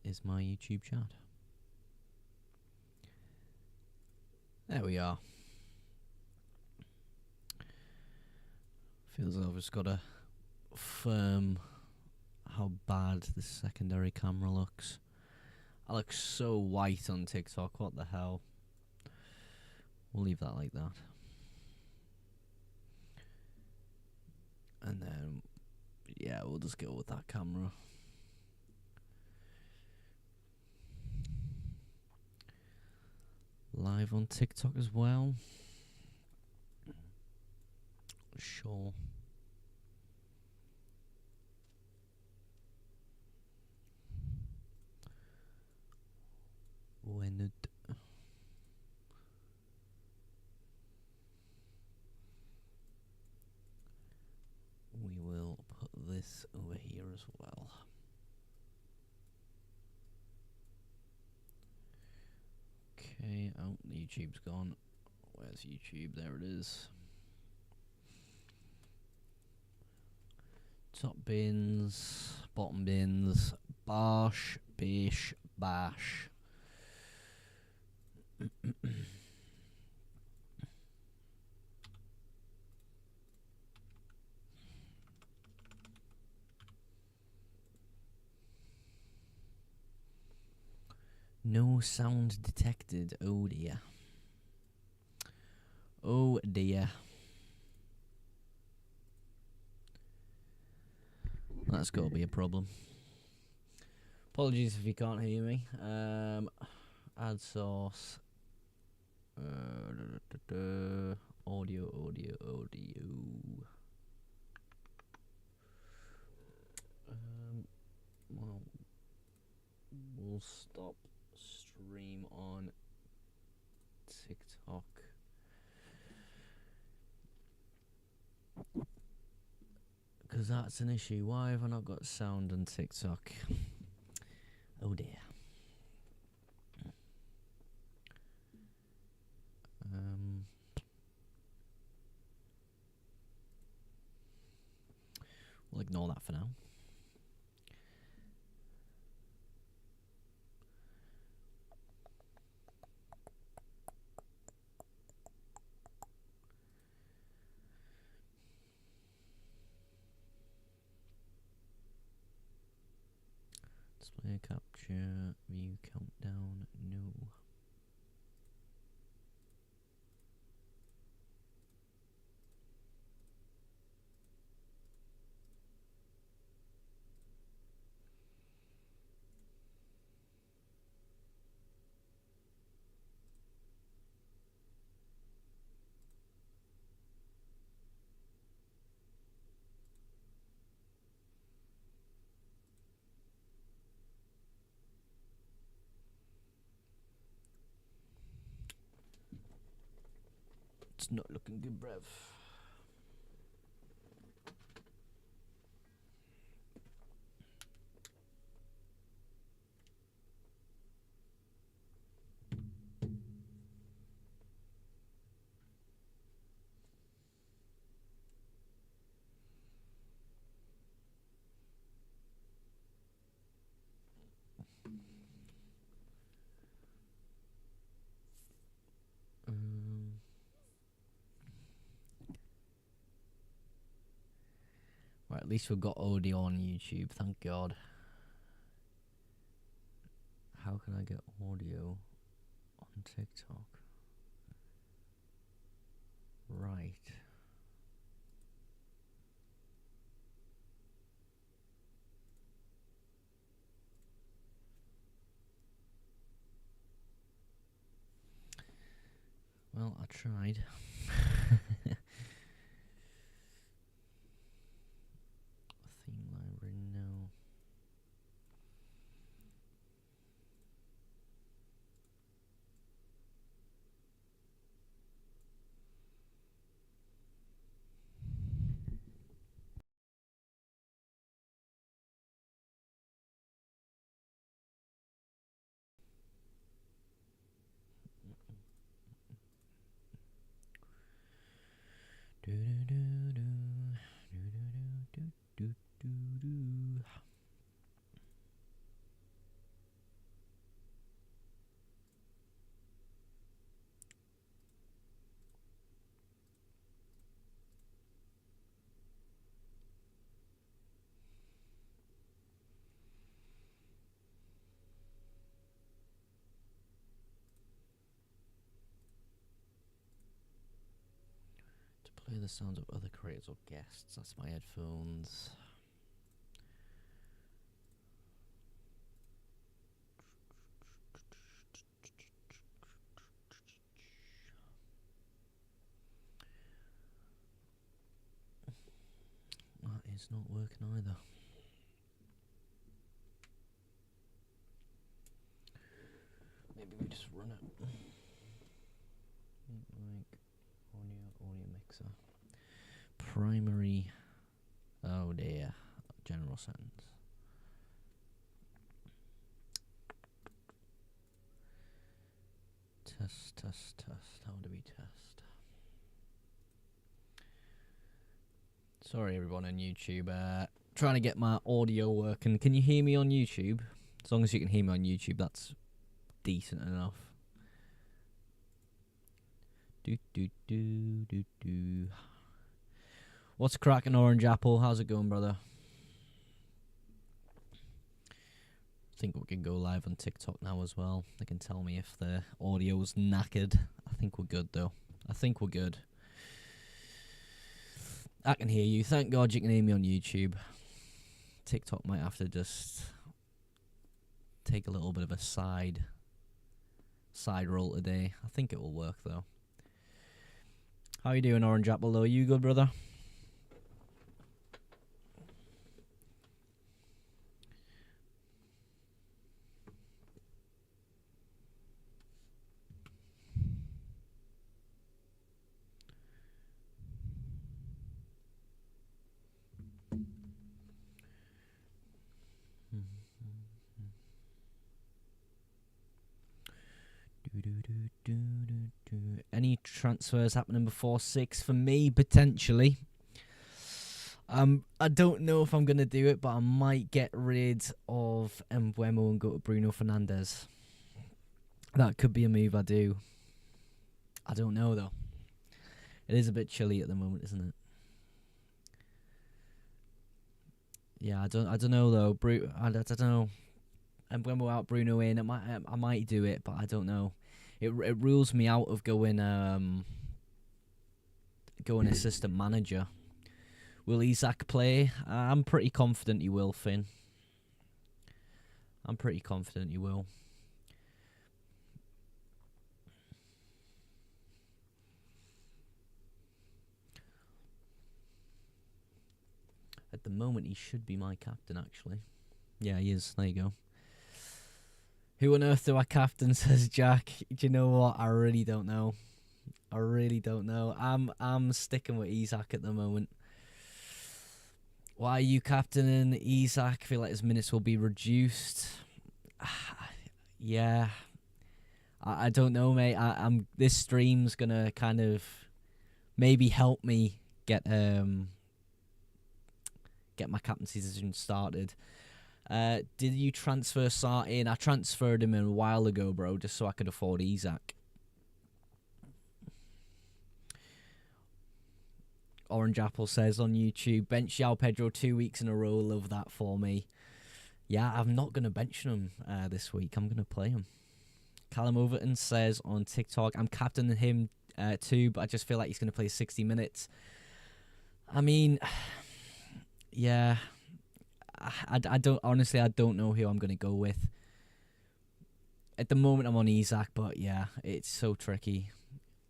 is my YouTube chat. There we are. Feels like I've just got to firm how bad the secondary camera looks. I look so white on TikTok, what the hell. We'll leave that like that. And then, yeah, we'll just go with that camera. Live on TikTok as well. Sure. When it we will put this over here as well. Okay, oh, YouTube's gone. Where's YouTube? There it is. Top bins, bottom bins, bosh, bish, bash. No sound detected. Oh dear. Oh dear. That's got to be a problem. Apologies if you can't hear me. Add source. Audio. Well, we'll stop stream on TikTok. Because that's an issue. Why have I not got sound on TikTok? Oh dear. We'll ignore that for now. Display capture, view countdown, no. It's not looking good, bruv. Right, at least we've got audio on YouTube, thank God. How can I get audio on TikTok? Right. Well, I tried. Theme library, no. Play the sounds of other creators or guests. That's my headphones. That is not working either. Maybe we just run it. Like audio mixer. Primary. Oh dear. General settings. Test. How do we test? Sorry, everyone on YouTube. Trying to get my audio working. Can you hear me on YouTube? As long as you can hear me on YouTube, that's decent enough. What's cracking, Orange Apple? How's it going, brother? I think we can go live on TikTok now as well. They can tell me if the audio's knackered. I think we're good, though. I think we're good. I can hear you. Thank God you can hear me on YouTube. TikTok might have to just take a little bit of a side roll today. I think it will work, though. How you doing, Orange Apple, though? You good, brother? Any transfers happening before 6? For me, potentially. I don't know if I'm going to do it, but I might get rid of MBEUMO and go to Bruno Fernandes. That could be a move I do. I don't know, though. It is a bit chilly at the moment, isn't it? Yeah, I don't know, though. I don't know. MBEUMO out, Bruno in. I might do it, but I don't know. It rules me out of going assistant manager. Will Isak play? I'm pretty confident he will, Finn. I'm pretty confident he will. At the moment, he should be my captain, actually. Yeah, he is. There you go. Who on earth do I captain, says Jack. Do you know what? I really don't know. I'm sticking with Isak at the moment. Why are you captaining Isak? I feel like his minutes will be reduced. Yeah. I don't know, mate. This stream's gonna kind of maybe help me get my captaincy decision started. Did you transfer Sarr in? I transferred him in a while ago, bro, just so I could afford Isak. Orange Apple says on YouTube, bench João Pedro 2 weeks in a row. Love that for me. Yeah, I'm not going to bench him this week. I'm going to play him. Callum Overton says on TikTok, I'm captaining him too, but I just feel like he's going to play 60 minutes. I mean, yeah. I don't know who I'm going to go with. At the moment, I'm on Isak, but yeah, it's so tricky.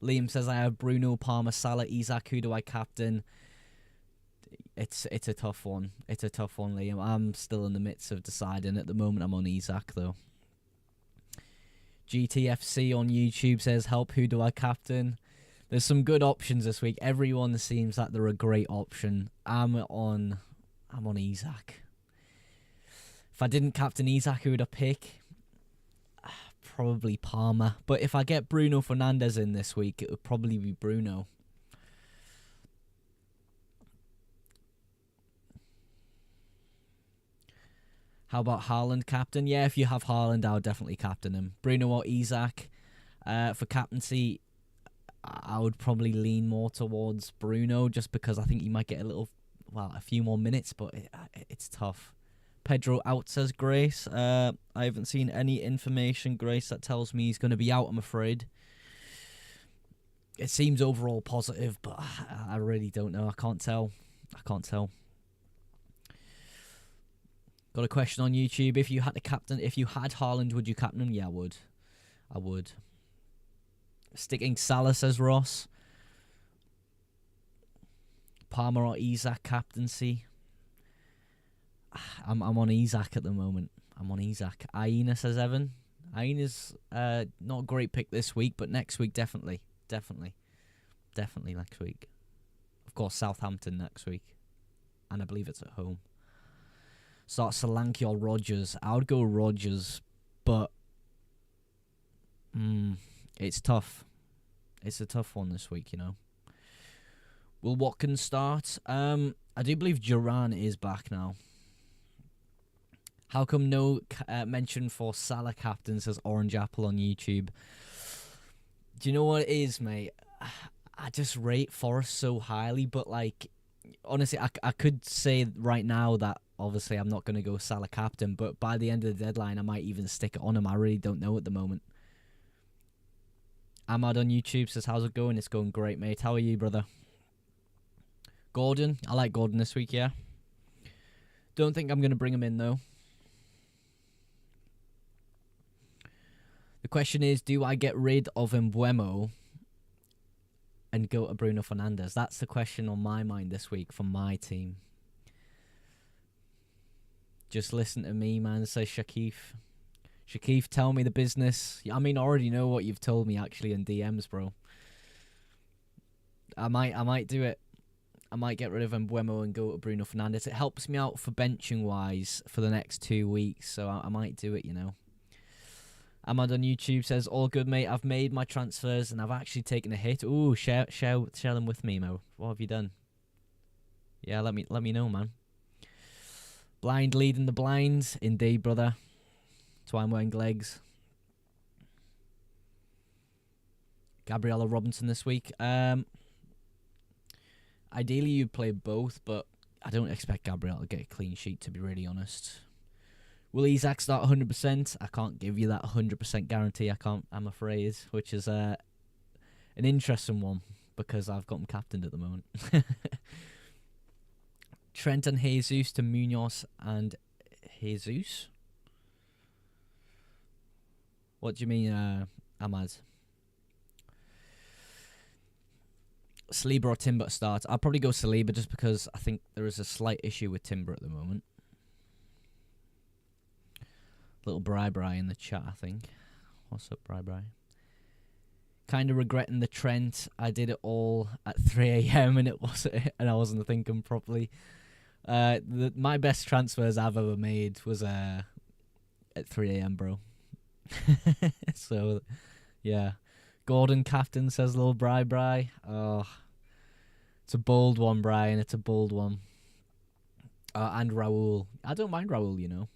Liam says I have Bruno, Palmer, Salah, Isak. Who do I captain? It's a tough one. It's a tough one, Liam. I'm still in the midst of deciding. At the moment, I'm on Isak, though. GTFC on YouTube says, help, who do I captain? There's some good options this week. Everyone seems like they're a great option. I'm on Isak. If I didn't captain Isak, who would I pick? Probably Palmer. But if I get Bruno Fernandes in this week, it would probably be Bruno. How about Haaland captain? Yeah, if you have Haaland, I'll definitely captain him. Bruno or Isak. For captaincy, I would probably lean more towards Bruno just because I think he might get a few more minutes, but it's tough. Pedro out, says Grace. I haven't seen any information, Grace, that tells me he's going to be out, I'm afraid. It seems overall positive, but I really don't know. I can't tell. Got a question on YouTube. If you had Haaland, would you captain him? Yeah, I would. Sticking Salah, says Ross. Palmer or Isak captaincy. I'm on Isak at the moment. Aina, says Evan. Aina's not a great pick this week, but next week definitely next week. Of course, Southampton next week, and I believe it's at home. Start Solanke or Rodgers. I would go Rodgers, but it's tough. It's a tough one this week, you know. Will Watkins start? I do believe Duran is back now. How come no mention for Salah captain, says Orange Apple on YouTube? Do you know what it is, mate? I just rate Forest so highly, but like, honestly, I could say right now that obviously I'm not going to go Salah captain, but by the end of the deadline, I might even stick it on him. I really don't know at the moment. Ahmad on YouTube says, how's it going? It's going great, mate. How are you, brother? Gordon. I like Gordon this week, yeah. Don't think I'm going to bring him in, though. The question is, do I get rid of MBEUMO and go to Bruno Fernandes? That's the question on my mind this week for my team. Just listen to me, man, says Shakif. Shakif, tell me the business. I mean, I already know what you've told me, actually, in DMs, bro. I might do it. I might get rid of MBEUMO and go to Bruno Fernandes. It helps me out for benching-wise for the next 2 weeks, so I might do it, you know. Ahmad on YouTube says, all good, mate. I've made my transfers and I've actually taken a hit. Ooh, share them with me, Mo. What have you done? Yeah, let me know, man. Blind leading the blinds. Indeed, brother. That's why I'm wearing legs. Gabriella Robinson this week. Ideally, you'd play both, but I don't expect Gabriella to get a clean sheet, to be really honest. Will Isak start 100%? I can't give you that 100% guarantee. I'm afraid, which is an interesting one because I've got him captained at the moment. Trent and Jesus to Munoz and Jesus. What do you mean, Ahmad? Saliba or Timber to start? I'll probably go Saliba just because I think there is a slight issue with Timber at the moment. Little Bri in the chat, I think. What's up, Bri? Kind of regretting the Trent. I did it all at 3 a.m. and I wasn't thinking properly. My best transfers I've ever made was at 3 a.m., bro. So, yeah. Gordon captain, says little Bri. Oh, it's a bold one, Brian. It's a bold one. And Raul. I don't mind Raul, you know.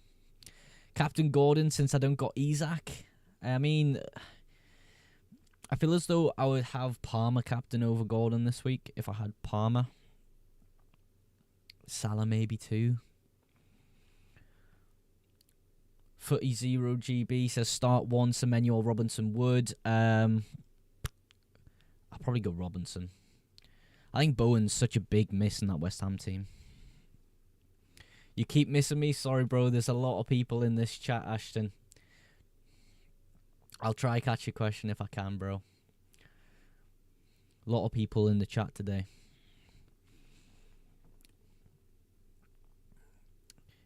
Captain Gordon, since I don't got Isak. I mean, I feel as though I would have Palmer captain over Gordon this week if I had Palmer. Salah maybe too. Footy 0 GB says start one, Semenyo or Robinson would. I'll probably go Robinson. I think Bowen's such a big miss in that West Ham team. You keep missing me? Sorry, bro. There's a lot of people in this chat, Ashton. I'll try catch your question if I can, bro. A lot of people in the chat today.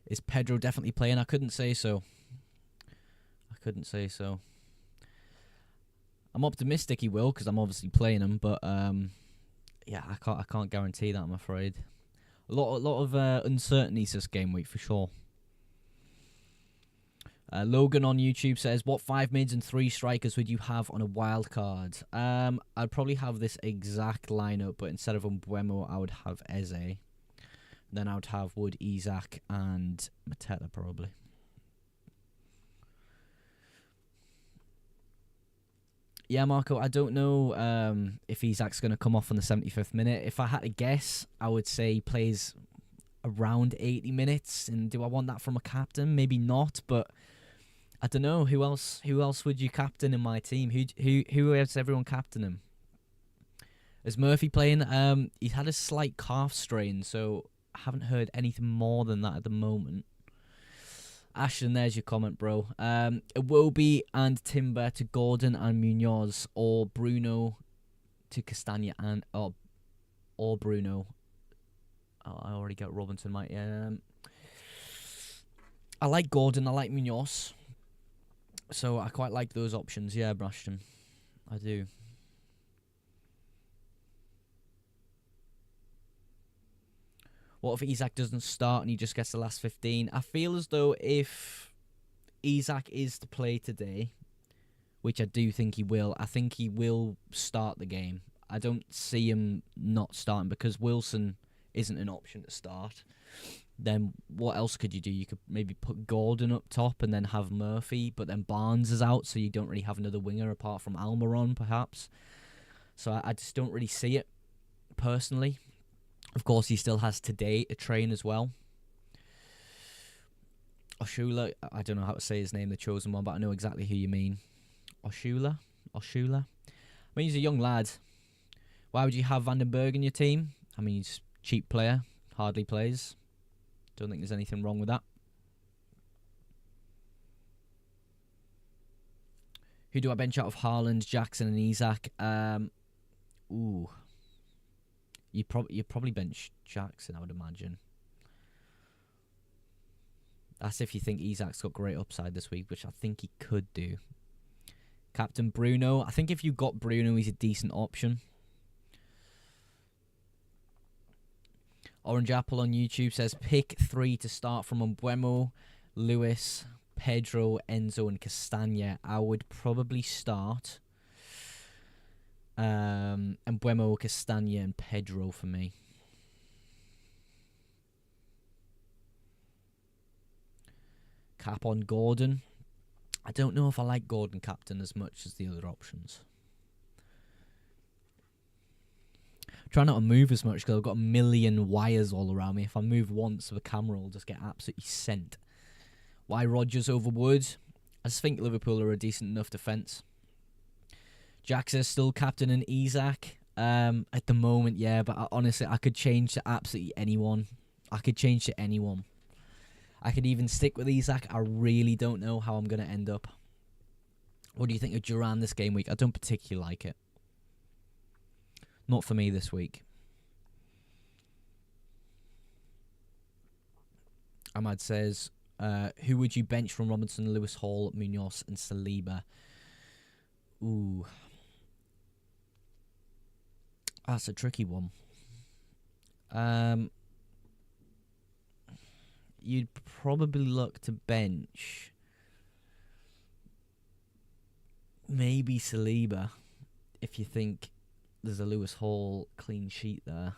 Is Pedro definitely playing? I couldn't say so. I'm optimistic he will because I'm obviously playing him, but yeah, I can't guarantee that, I'm afraid. A lot of uncertainties this game week for sure. Logan on YouTube says, what 5 mids and 3 strikers would you have on a wild card? I'd probably have this exact lineup, but instead of MBEUMO, I would have Eze. Then I would have Wood, Isak, and Mateta probably. Yeah, Marco, I don't know if Isak's going to come off on the 75th minute. If I had to guess, I would say he plays around 80 minutes. And do I want that from a captain? Maybe not, but I don't know. Who else would you captain in my team? Who has everyone captain him? Is Murphy playing? He's had a slight calf strain, so I haven't heard anything more than that at the moment. Ashton, there's your comment, bro. Iwobi and Timber to Gordon and Munoz, or Bruno to Castagna and or Bruno. Oh, I already got Robinson, mate. I like Gordon. I like Munoz. So I quite like those options. Yeah, Ashton, I do. What if Isak doesn't start and he just gets the last 15? I feel as though if Isak is to play today, which I do think he will, I think he will start the game. I don't see him not starting because Wilson isn't an option to start. Then what else could you do? You could maybe put Gordon up top and then have Murphy, but then Barnes is out, so you don't really have another winger apart from Almiron, perhaps. So I just don't really see it, personally. Of course, he still has today to train as well. Oshula, I don't know how to say his name, the chosen one, but I know exactly who you mean. Oshula? I mean, he's a young lad. Why would you have Vandenberg in your team? I mean, he's a cheap player, hardly plays. Don't think there's anything wrong with that. Who do I bench out of Haaland, Jackson, and Isak? You'd probably bench Jackson, I would imagine. That's if you think Isak's got great upside this week, which I think he could do. Captain Bruno. I think if you got Bruno, he's a decent option. Orange Apple on YouTube says, pick 3 to start from MBEUMO, Lewis, Pedro, Enzo, and Castagna. I would probably start MBEUMO, Castagna, and Pedro for me. Cap on Gordon. I don't know if I like Gordon captain as much as the other options. Try not to move as much because I've got a million wires all around me. If I move once, the camera will just get absolutely sent. Why Rodgers over Wood? I just think Liverpool are a decent enough defence. Jack says still captain and Isak. At the moment, yeah, but honestly, I could change to absolutely anyone. I could change to anyone. I could even stick with Isak. I really don't know how I'm going to end up. What do you think of Duran this game week? I don't particularly like it. Not for me this week. Ahmad says, who would you bench from Robinson, Lewis Hall, Munoz, and Saliba? Ooh. That's a tricky one. You'd probably look to bench maybe Saliba if you think there's a Lewis Hall clean sheet there.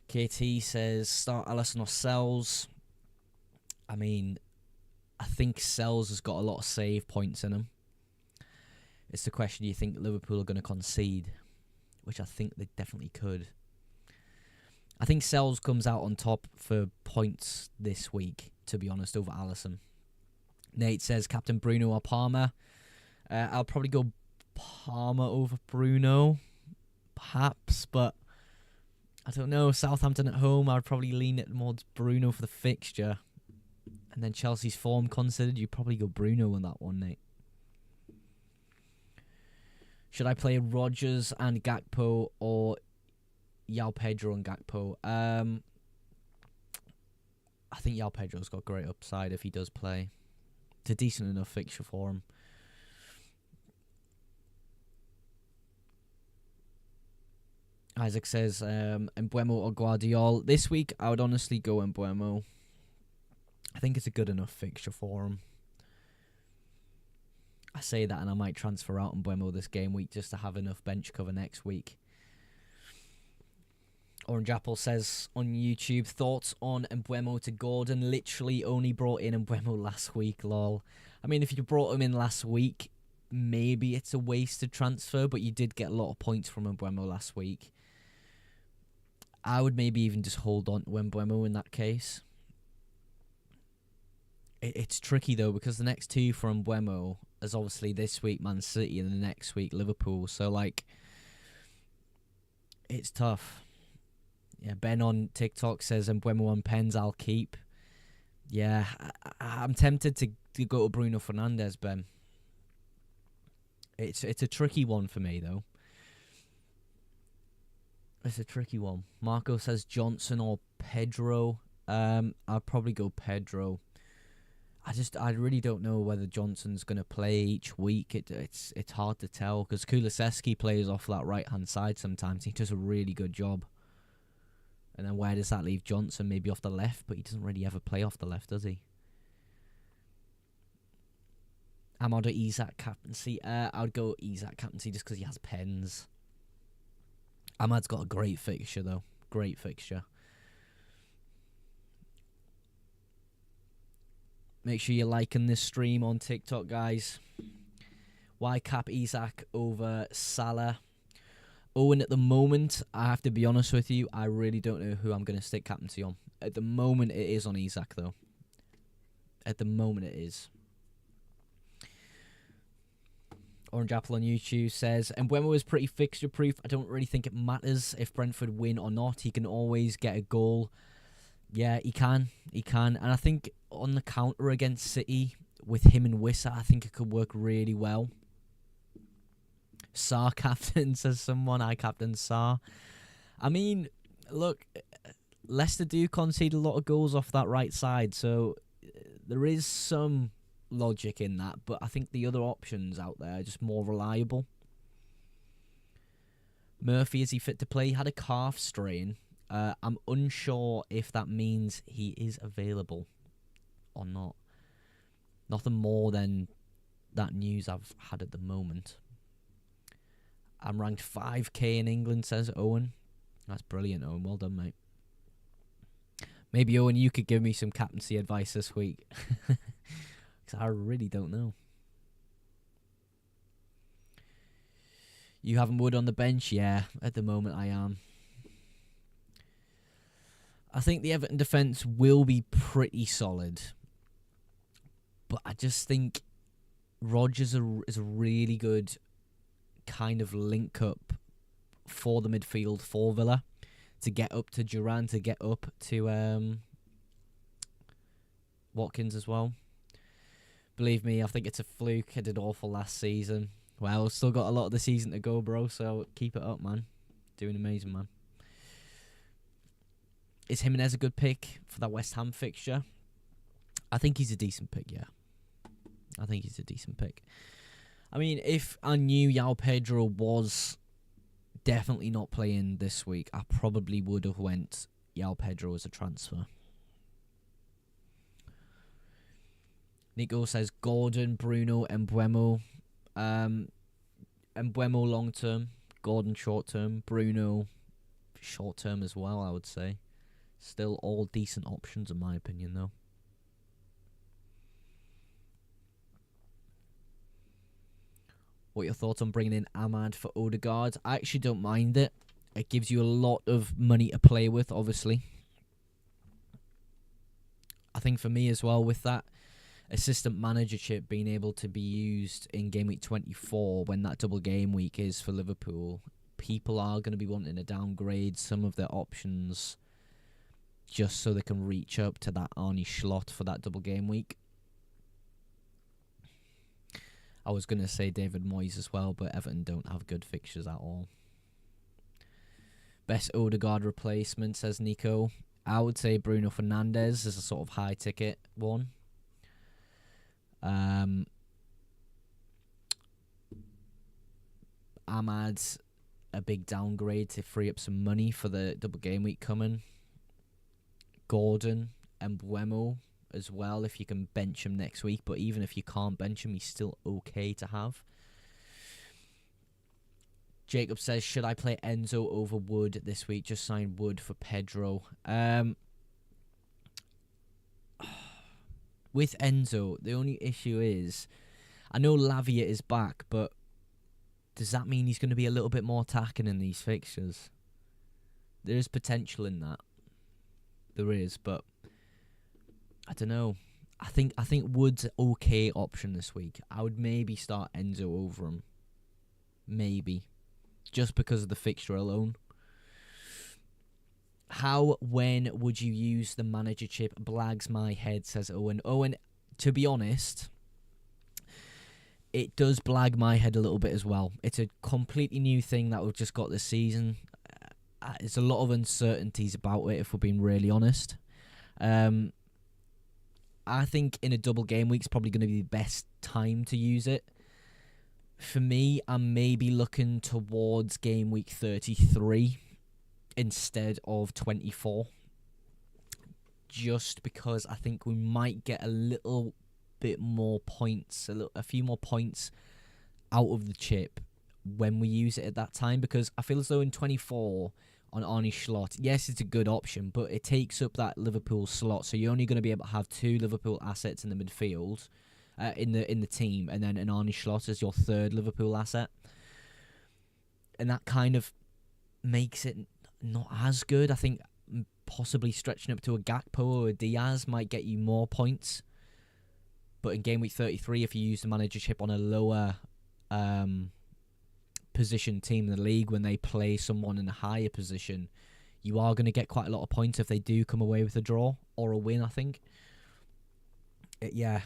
KT says start Alisson or Sells. I mean, I think Sells has got a lot of save points in him. It's the question, do you think Liverpool are going to concede? Which I think they definitely could. I think Sells comes out on top for points this week, to be honest, over Alisson. Nate says Captain Bruno or Palmer. I'll probably go Palmer over Bruno, perhaps, but I don't know. Southampton at home, I'd probably lean it towards Bruno for the fixture. And then Chelsea's form considered, you'd probably go Bruno on that one, Nate. Should I play Rodgers and Gakpo or João Pedro and Gakpo? I think João Pedro's got great upside if he does play. It's a decent enough fixture for him. Isaac says MBEUMO or Guardiola. This week, I would honestly go MBEUMO. I think it's a good enough fixture for him. I say that and I might transfer out MBEUMO this game week just to have enough bench cover next week. Orange Apple says on YouTube, thoughts on MBEUMO to Gordon. Literally only brought in MBEUMO last week, lol. I mean, if you brought him in last week, maybe it's a wasted transfer, but you did get a lot of points from MBEUMO last week. I would maybe even just hold on to MBEUMO in that case. It's tricky though, because the next two from MBEUMO is obviously this week Man City and the next week Liverpool. So like, it's tough. Yeah, Ben on TikTok says MBEUMO on pens I'll keep. Yeah, I'm tempted to go to Bruno Fernandes, Ben. It's a tricky one for me though. It's a tricky one. Marco says Johnson or Pedro. I'll probably go Pedro. I really don't know whether Johnson's going to play each week. It's hard to tell, because Kulusevski plays off that right-hand side sometimes. He does a really good job. And then where does that leave Johnson? Maybe off the left, but he doesn't really ever play off the left, does he? Amado Isak captaincy. I would go Isak captaincy just because he has pens. Ahmad's got a great fixture, though. Great fixture. Make sure you're liking this stream on TikTok, guys. Why cap Isak over Salah? Owen, at the moment, I have to be honest with you, I really don't know who I'm going to stick captaincy on. At the moment, it is on Isak, though. At the moment, it is. Orange Apple on YouTube says, and MBEUMO is pretty fixture-proof. I don't really think it matters if Brentford win or not. He can always get a goal. Yeah, he can. He can. And I think on the counter against City, with him and Wissa, I think it could work really well. Sarr captain, says someone. I captain Sarr. I mean, look, Leicester do concede a lot of goals off that right side, so there is some logic in that, but I think the other options out there are just more reliable. Murphy, is he fit to play? He had a calf strain. I'm unsure if that means he is available or not. Nothing more than that news I've had at the moment. I'm ranked 5k in England, says Owen. That's brilliant, Owen. Well done, mate. Maybe, Owen, you could give me some captaincy advice this week. Because I really don't know. You having Wood on the bench? Yeah, at the moment I am. I think the Everton defence will be pretty solid. But I just think Rodgers is a really good kind of link-up for the midfield for Villa. To get up to Duran, to get up to Watkins as well. Believe me, I think it's a fluke. I did awful last season. Well, still got a lot of the season to go, bro, so keep it up, man. Doing amazing, man. Is Jimenez a good pick for that West Ham fixture? I think he's a decent pick, yeah. I think he's a decent pick. I mean, if I knew João Pedro was definitely not playing this week, I probably would have went João Pedro as a transfer. Nico says Gordon, Bruno, MBEUMO. MBEUMO long term, Gordon short term, Bruno short term as well, I would say. Still all decent options in my opinion, though. What are your thoughts on bringing in Ahmad for Odegaard? I actually don't mind it. It gives you a lot of money to play with, obviously. I think for me as well, with that assistant managership being able to be used in game week 24 when that double game week is for Liverpool, people are going to be wanting to downgrade some of their options just so they can reach up to that Arnie Slot for that double game week. I was going to say David Moyes as well, but Everton don't have good fixtures at all. Best Odegaard replacement, says Nico. I would say Bruno Fernandes is a sort of high ticket one. Ahmad's a big downgrade to free up some money for the double game week coming. Gordon and MBEUMO as well, if you can bench him next week. But even if you can't bench him, he's still okay to have. Jacob says, should I play Enzo over Wood this week? Just sign Wood for Pedro. With Enzo, the only issue is, I know Lavia is back, but does that mean he's going to be a little bit more attacking in these fixtures? There is potential in that. There is, but I don't know. I think Wood's an okay option this week. I would maybe start Enzo over him. Maybe. Just because of the fixture alone. When would you use the manager chip? Blags my head, says Owen. Owen, to be honest, it does blag my head a little bit as well. It's a completely new thing that we've just got this season. There's a lot of uncertainties about it, if we're being really honest. I think in a double game week is probably going to be the best time to use it. For me, I'm maybe looking towards game week 33 instead of 24. Just because I think we might get a little bit more points, a few more points out of the chip when we use it at that time. Because I feel as though in 24... on Arnie Slot, yes, it's a good option, but it takes up that Liverpool slot, so you're only going to be able to have 2 Liverpool assets in the midfield, in the team, and then an Arnie Slot as your 3rd Liverpool asset, and that kind of makes it not as good. I think possibly stretching up to a Gakpo or a Diaz might get you more points, but in game week 33, if you use the manager chip on a lower position team in the league, when they play someone in a higher position, you are going to get quite a lot of points if they do come away with a draw or a win, I think. I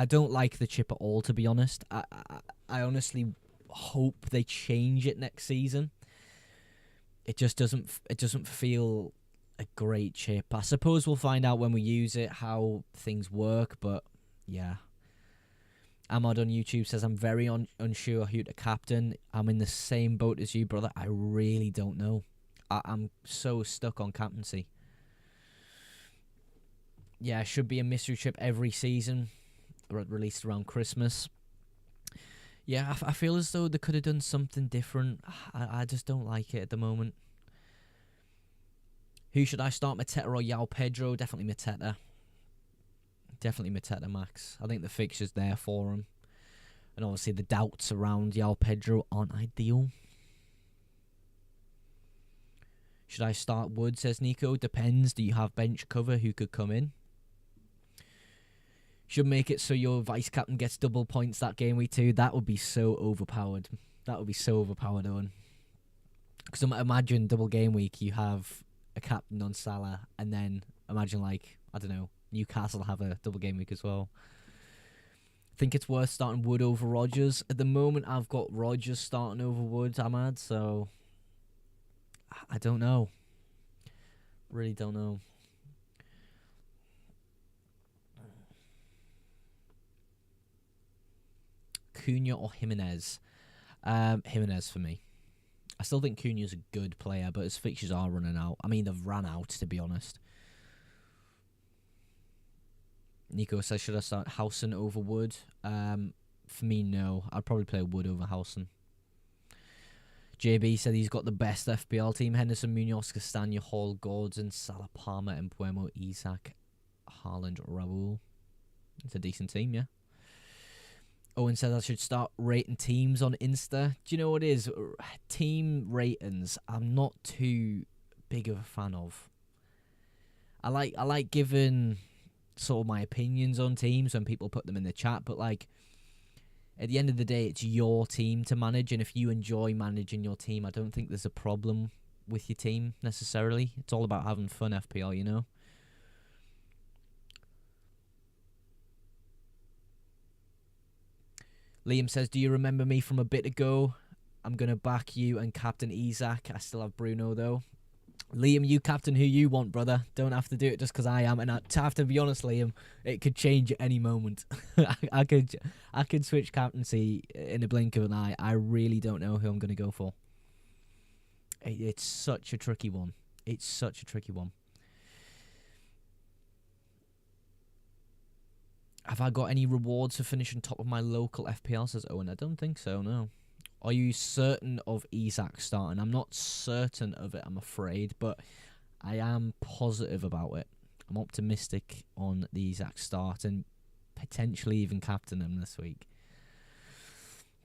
don't like the chip at all, to be honest. I honestly hope they change it next season. It just doesn't feel a great chip. I suppose we'll find out when we use it how things work, but yeah. Ahmad on YouTube says, I'm very unsure who to captain. I'm in the same boat as you, brother. I really don't know. I'm so stuck on captaincy. Yeah, should be a mystery chip every season, released around Christmas. Yeah, I feel as though they could have done something different. I just don't like it at the moment. Who should I start, Mateta or João Pedro? Definitely Mateta. Definitely Mateta, Max. I think the fixture's there for him. And obviously the doubts around João Pedro aren't ideal. Should I start Wood, says Nico? Depends. Do you have bench cover who could come in? Should make it so your vice captain gets double points that game week too. That would be so overpowered. That would be so overpowered, Owen. Because imagine double game week, you have a captain on Salah, and then imagine, like, I don't know, Newcastle have a double game week as well. I think it's worth starting Wood over Rodgers. At the moment, I've got Rodgers starting over Wood, Ahmad, so I don't know. Really don't know. Cunha or Jimenez? Jimenez for me. I still think Cunha's a good player, but his fixtures are running out. I mean, they've ran out, to be honest. Nico says, should I start Howson over Wood? For me, no. I'd probably play Wood over Howson. JB said he's got the best FPL team. Henderson, Munoz, Castagna, Hall, Gordon, Salah, Palmer, MBEUMO, Isak, Haaland, Raul. It's a decent team, yeah. Owen says I should start rating teams on Insta. Do you know what it is? Team ratings, I'm not too big of a fan of. I like giving sort of my opinions on teams when people put them in the chat, but like at the end of the day, it's your team to manage, and if you enjoy managing your team, I don't think there's a problem with your team necessarily. It's all about having fun, FPL, you know? Liam says, do you remember me from a bit ago? I'm going to back you and captain Isak. I still have Bruno, though. Liam, you captain who you want, brother. Don't have to do it just because I am. And to have to be honest, Liam, it could change at any moment. I could switch captaincy in a blink of an eye. I really don't know who I'm going to go for. It's such a tricky one. It's such a tricky one. Have I got any rewards for finishing top of my local FPL, says Owen? I don't think so, no. Are you certain of Isak starting? I'm not certain of it, I'm afraid, but I am positive about it. I'm optimistic on the Isak start and potentially even captain him this week.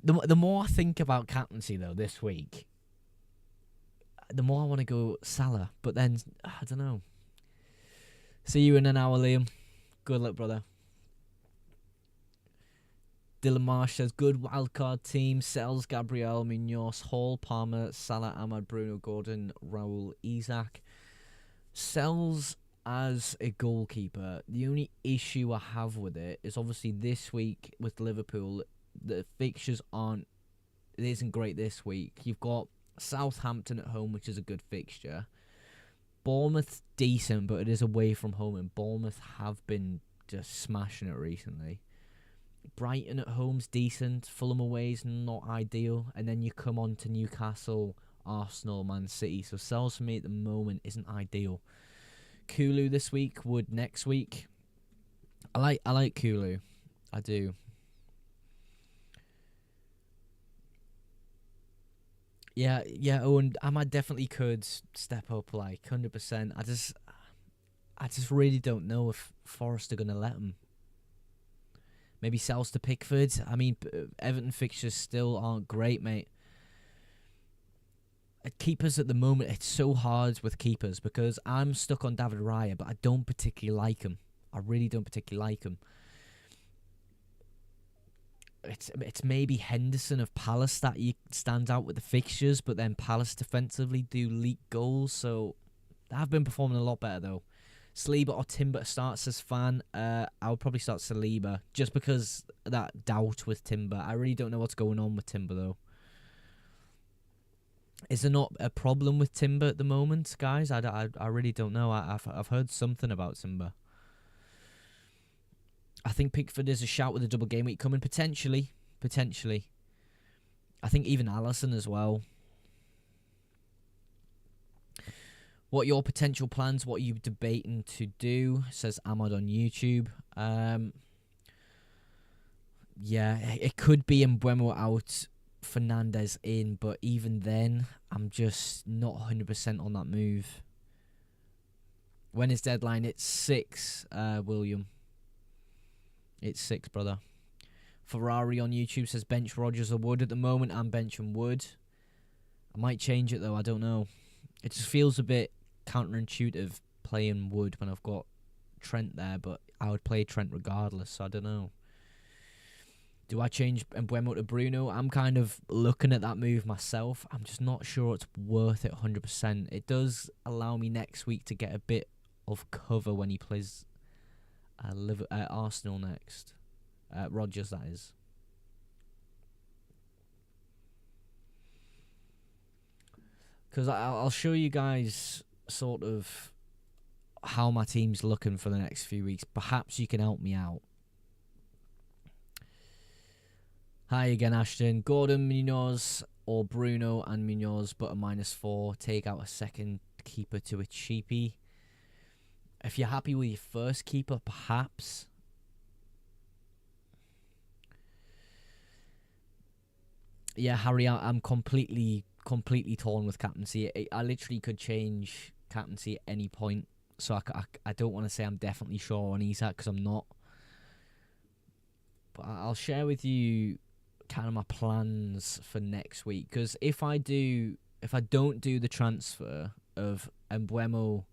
The more I think about captaincy, though, this week, the more I want to go Salah, but then, I don't know. See you in an hour, Liam. Good luck, brother. Dylan Marsh says, good wildcard team. Sells, Gabriel, Munoz, Hall, Palmer, Salah, Ahmad, Bruno, Gordon, Raul, Isaac. Sells as a goalkeeper. The only issue I have with it is obviously this week with Liverpool, the fixtures it isn't great this week. You've got Southampton at home, which is a good fixture. Bournemouth, decent, but it is away from home, and Bournemouth have been just smashing it recently. Brighton at home's decent. Fulham away's not ideal. And then you come on to Newcastle, Arsenal, Man City. So sells for me at the moment isn't ideal. Kulu this week, Wood next week. I like Kulu. I do. Yeah, Owen, Ahmad definitely could step up, like 100%. I just really don't know if Forest are gonna let him. Maybe sells to Pickford. I mean, Everton fixtures still aren't great, mate. Keepers at the moment, it's so hard with keepers because I'm stuck on David Raya, but I don't particularly like him. I really don't particularly like him. It's maybe Henderson of Palace that stands out with the fixtures, but then Palace defensively do leak goals, so I've been performing a lot better though. Saliba or Timber starts as fan. I would probably start Saliba just because of that doubt with Timber. I really don't know what's going on with Timber though. Is there not a problem with Timber at the moment, guys? I really don't know. I've heard something about Timber. I think Pickford is a shout with a double game week coming. Potentially. I think even Alisson as well. What are your potential plans? What are you debating to do? Says Ahmad on YouTube. Yeah, it could be MBEUMO out, Fernandes in, but even then, I'm just not 100% on that move. When is deadline? It's 6, William. It's 6, brother. Ferrari on YouTube says bench Rodgers or Wood. At the moment, I'm benching Wood. I might change it, though. I don't know. It just feels a bit counterintuitive playing Wood when I've got Trent there, but I would play Trent regardless, so I don't know. Do I change MBEUMO to Bruno? I'm kind of looking at that move myself. I'm just not sure it's worth it 100%. It does allow me next week to get a bit of cover when he plays Arsenal next. Rodgers, that is. Because I'll show you guys sort of how my team's looking for the next few weeks. Perhaps you can help me out. Hi again, Ashton. Gordon, Munoz, or Bruno and Munoz, but a -4. Take out a second keeper to a cheapie. If you're happy with your first keeper, perhaps. Yeah, Harry, I'm completely torn with captaincy. I literally could change captaincy at any point. So I don't want to say I'm definitely sure on Isaac because I'm not. But I'll share with you kind of my plans for next week. Because if I don't do the transfer of MBEUMO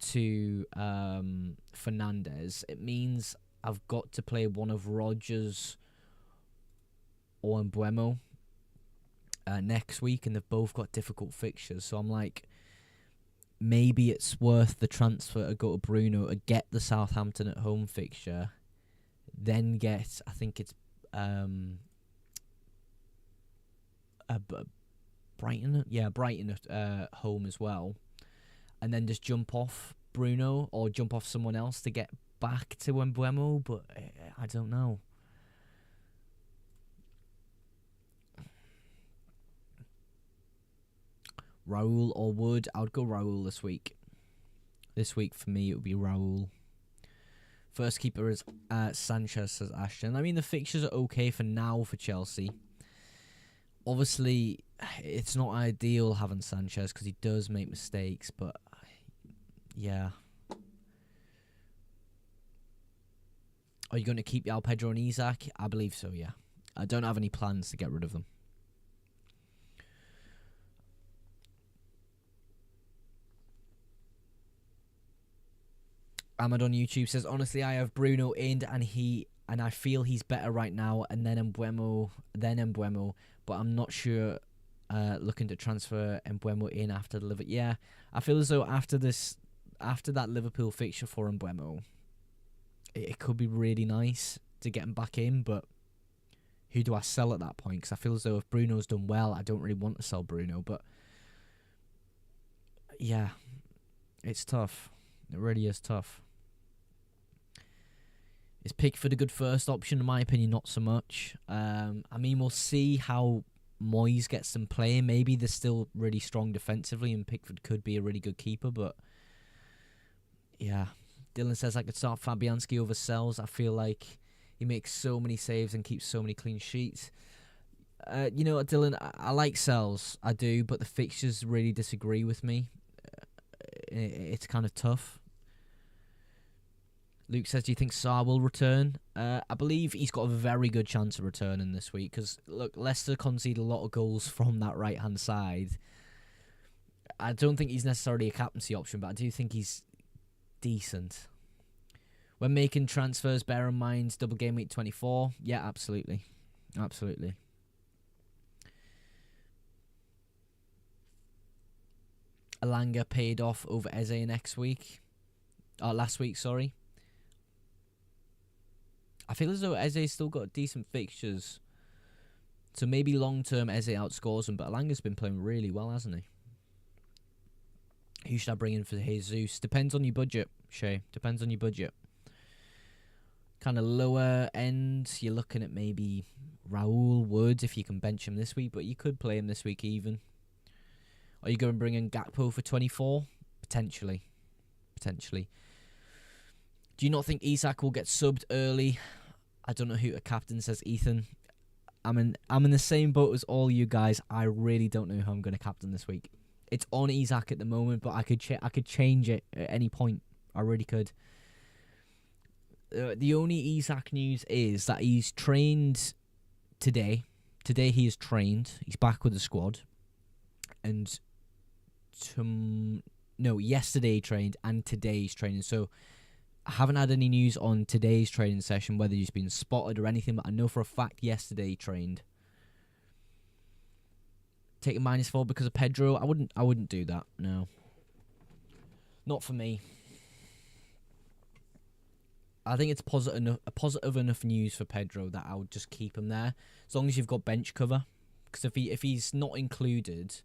to Fernandes, it means I've got to play one of Rodgers or MBEUMO next week, and they've both got difficult fixtures. So I'm like, maybe it's worth the transfer to go to Bruno to get the Southampton at home fixture, then get, I think it's Brighton at home as well, and then just jump off Bruno or jump off someone else to get back to MBEUMO, but I don't know. Raul or Wood? I would go Raul this week. This week for me, it would be Raul. First keeper is Sanchez, says Ashton. I mean, the fixtures are okay for now for Chelsea. Obviously, it's not ideal having Sanchez because he does make mistakes, but yeah. Are you going to keep João Pedro and Isaac? I believe so, yeah. I don't have any plans to get rid of them. Ahmad on YouTube says, honestly, I have Bruno in and I feel he's better right now, and then Embuemo, but I'm not sure. Looking to transfer Embuemo in after the Liverpool. Yeah, I feel as though after that Liverpool fixture for Embuemo, it could be really nice to get him back in, but who do I sell at that point? Because I feel as though if Bruno's done well, I don't really want to sell Bruno, but yeah, it's tough. It really is tough. Is Pickford a good first option? In my opinion, not so much. I mean, we'll see how Moyes gets them playing. Maybe they're still really strong defensively and Pickford could be a really good keeper, but yeah. Dylan says I could start Fabianski over Sells. I feel like he makes so many saves and keeps so many clean sheets. You know what, Dylan? I like Sells. I do, but the fixtures really disagree with me. It's kind of tough. Luke says, do you think Sarr will return? I believe he's got a very good chance of returning this week because, look, Leicester concede a lot of goals from that right-hand side. I don't think he's necessarily a captaincy option, but I do think he's decent. When making transfers, bear in mind double game week 24. Yeah, absolutely. Absolutely. Alanga paid off over Eze last week, sorry. I feel as though Eze's still got decent fixtures. So maybe long-term Eze outscores him, but Alanga's been playing really well, hasn't he? Who should I bring in for Jesus? Depends on your budget, Shay. Depends on your budget. Kind of lower end, you're looking at maybe Raul Wood if you can bench him this week, but you could play him this week even. Are you going to bring in Gakpo for 24? Potentially. Potentially. Do you not think Isak will get subbed early? I don't know who a captain, says Ethan. I'm in the same boat as all you guys. I really don't know who I'm going to captain this week. It's on Isak at the moment, but I could change it at any point. I really could. The only Isak news is that he's trained today. Today he is trained. He's back with the squad. And yesterday he trained and today he's training. So I haven't had any news on today's training session, whether he's been spotted or anything, but I know for a fact yesterday he trained. Taking -4 because of Pedro. I wouldn't do that, no. Not for me. I think it's positive enough news for Pedro that I would just keep him there. As long as you've got bench cover. Because if he's not included,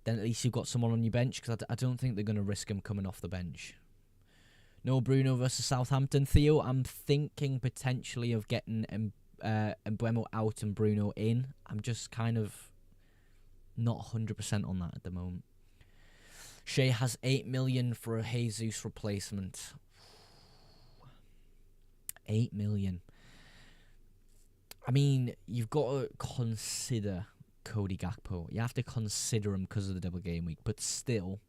then at least you've got someone on your bench. Because I don't think they're going to risk him coming off the bench. No Bruno versus Southampton. Theo, I'm thinking potentially of getting Embuemo out and Bruno in. I'm just kind of not 100% on that at the moment. Shea has 8 million for a Jesus replacement. 8 million. I mean, you've got to consider Cody Gakpo. You have to consider him because of the double game week. But still,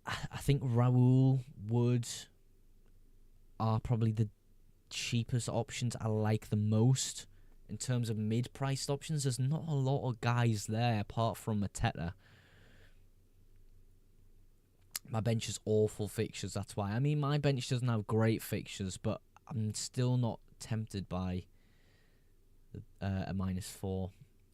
I think Raul Wood are probably the cheapest options I like the most. In terms of mid-priced options, there's not a lot of guys there apart from Mateta. My bench is awful fixtures, that's why. I mean, my bench doesn't have great fixtures, but I'm still not tempted by a -4.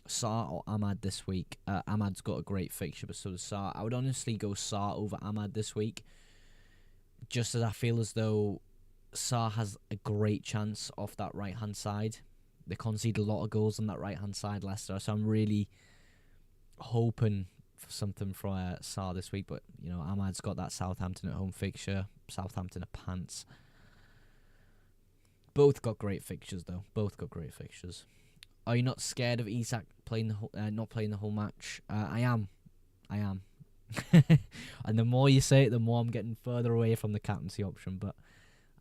Sarr or Ahmad this week. Ahmad's got a great fixture, but so does Sarr. I would honestly go Sarr over Ahmad this week, just as I feel as though Sarr has a great chance off that right-hand side. They concede a lot of goals on that right-hand side, Leicester, so I'm really hoping for something from Sarr this week, but you know, Ahmad's got that Southampton at home fixture. Southampton are pants. Both got great fixtures though. Both got great fixtures. Are you not scared of Isak not playing the whole match? I am. And the more you say it, the more I'm getting further away from the captaincy option. But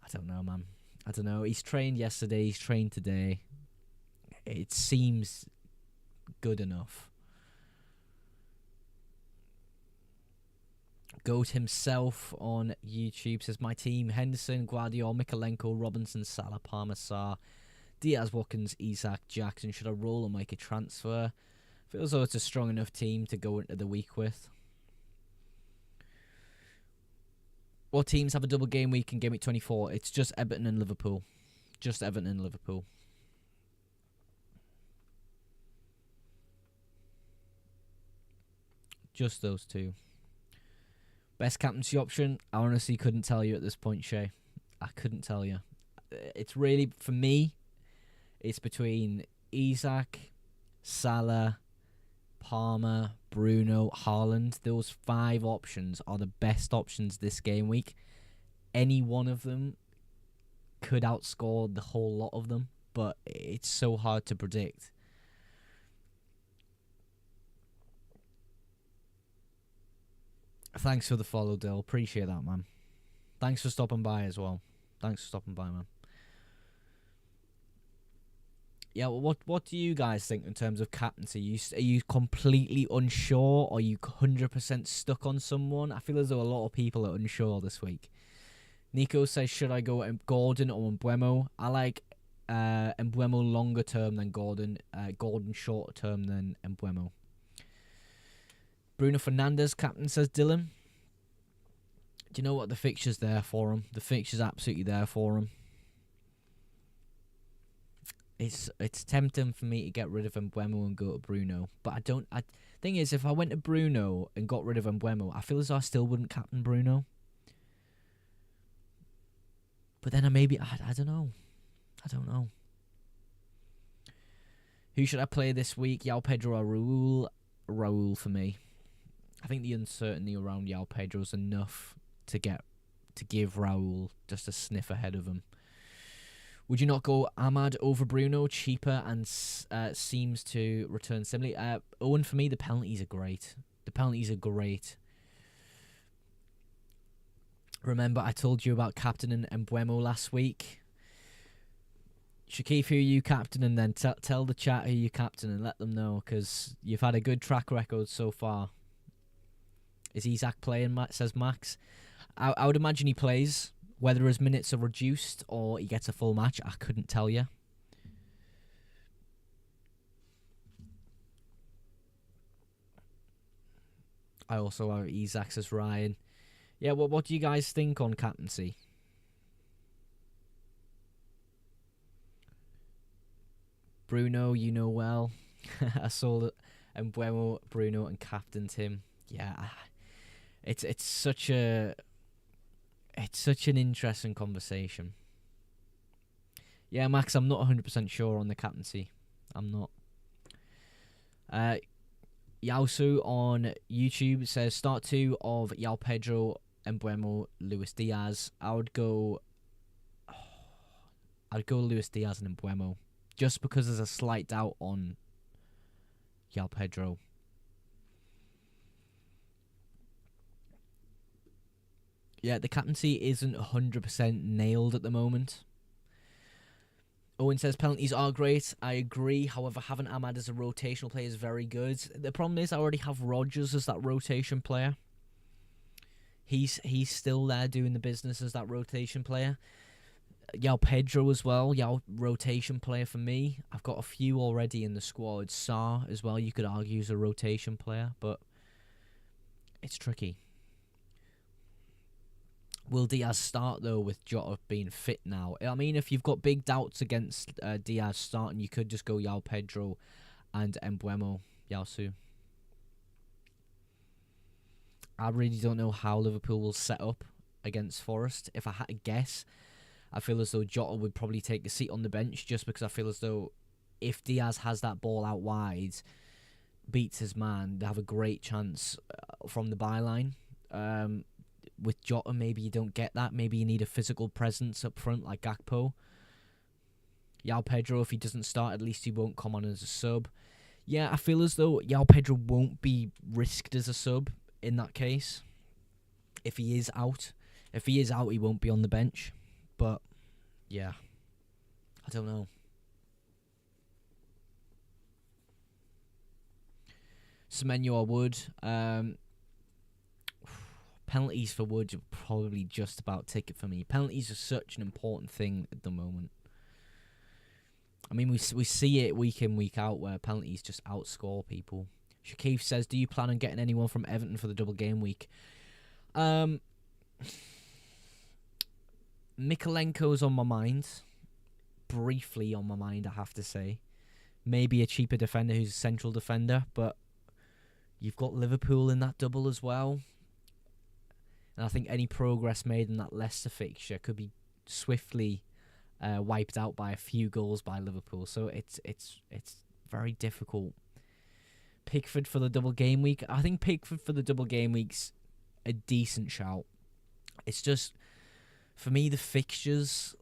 I don't know, man. I don't know. He's trained yesterday. He's trained today. It seems good enough. Goat himself on YouTube says, my team, Henderson, Guardiola, Mikalenko, Robinson, Salah, Palmer, Sarr, Diaz, Watkins, Isak, Jackson. Should I roll or make a transfer? Feels though it's a strong enough team to go into the week with. What teams have a double game week in Game Week 24? It's just Everton and Liverpool. Just Everton and Liverpool. Just those two. Best captaincy option? I honestly couldn't tell you at this point, Shay. I couldn't tell you. It's really, for me, it's between Isak, Salah, Palmer, Bruno, Haaland. Those 5 options are the best options this game week. Any one of them could outscore the whole lot of them, but it's so hard to predict. Thanks for the follow, Dill. Appreciate that, man. Thanks for stopping by as well. Thanks for stopping by, man. Yeah, well, what do you guys think in terms of captaincy? Are you completely unsure? Or are you 100% stuck on someone? I feel as though a lot of people are unsure this week. Nico says, should I go Gordon or MBEUMO? I like MBEUMO longer term than Gordon. Gordon shorter term than MBEUMO. Bruno Fernandes, captain, says Dylan. Do you know what? The fixture's there for him. The fixture's absolutely there for him. It's tempting for me to get rid of MBEUMO and go to Bruno. But I don't... Thing is, if I went to Bruno and got rid of MBEUMO, I feel as though I still wouldn't captain Bruno. But then I don't know. I don't know. Who should I play this week? João Pedro or Raul? Raul for me. I think the uncertainty around João Pedro is enough to give Raul just a sniff ahead of him. Would you not go Ahmad over Bruno? Cheaper and seems to return similarly. Owen, for me, the penalties are great. The penalties are great. Remember, I told you about captaining MBEUMO last week. Shakif, who are you captain? And then tell the chat who you captain and let them know, because you've had a good track record so far. Is Isak playing, says Max? I would imagine he plays. Whether his minutes are reduced or he gets a full match, I couldn't tell you. I also have Isak, says Ryan. Yeah, what do you guys think on captaincy? Bruno, you know well. I saw that MBEUMO, Bruno, and captained him. Yeah, it's such an interesting conversation. Yeah, Max, I'm not 100% sure on the captaincy. I'm not. Yaosu on YouTube says start 2 of João Pedro, MBEUMO, Luis Diaz. I'd go Luis Diaz and MBEUMO, just because there's a slight doubt on João Pedro. Yeah, the captaincy isn't 100% nailed at the moment. Owen says penalties are great. I agree. However, having Ahmad as a rotational player is very good. The problem is I already have Rodgers as that rotation player. He's still there doing the business as that rotation player. João Pedro as well. Rotation player for me. I've got a few already in the squad. Sarr as well, you could argue, is a rotation player, but it's tricky. Will Diaz start, though, with Jota being fit now? I mean, if you've got big doubts against Diaz starting, you could just go João Pedro and MBEUMO, Yaosu. I really don't know how Liverpool will set up against Forest. If I had to guess, I feel as though Jota would probably take a seat on the bench, just because I feel as though if Diaz has that ball out wide, beats his man, they have a great chance from the byline. With Jota, maybe you don't get that. Maybe you need a physical presence up front like Gakpo. João Pedro, if he doesn't start, at least he won't come on as a sub. Yeah, I feel as though João Pedro won't be risked as a sub in that case. If he is out. If he is out, he won't be on the bench. But, yeah. I don't know. Semenyo or Wood. Penalties for Wood are probably just about ticket for me. Penalties are such an important thing at the moment. I mean, we see it week in, week out, where penalties just outscore people. Shakif says, do you plan on getting anyone from Everton for the double game week? Mikolenko's on my mind. Briefly on my mind, I have to say. Maybe a cheaper defender who's a central defender, but you've got Liverpool in that double as well. And I think any progress made in that Leicester fixture could be swiftly wiped out by a few goals by Liverpool. So it's very difficult. Pickford for the double game week. I think Pickford for the double game week's a decent shout. It's just, for me, the fixtures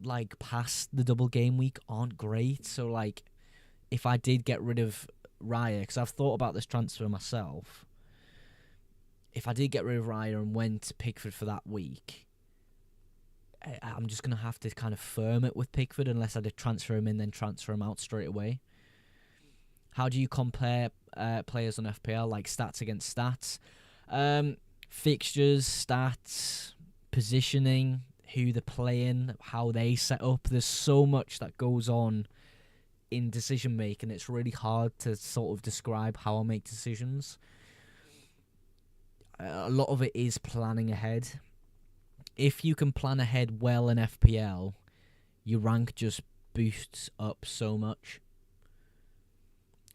like past the double game week aren't great. So like, if I did get rid of Raya, because I've thought about this transfer myself, if I did get rid of Raya and went to Pickford for that week, I'm just going to have to kind of firm it with Pickford unless I did transfer him in, then transfer him out straight away. How do you compare players on FPL, like stats against stats? Fixtures, stats, positioning, who they're playing, how they set up. There's so much that goes on in decision making. It's really hard to sort of describe how I make decisions. A lot of it is planning ahead. If you can plan ahead well in FPL, your rank just boosts up so much.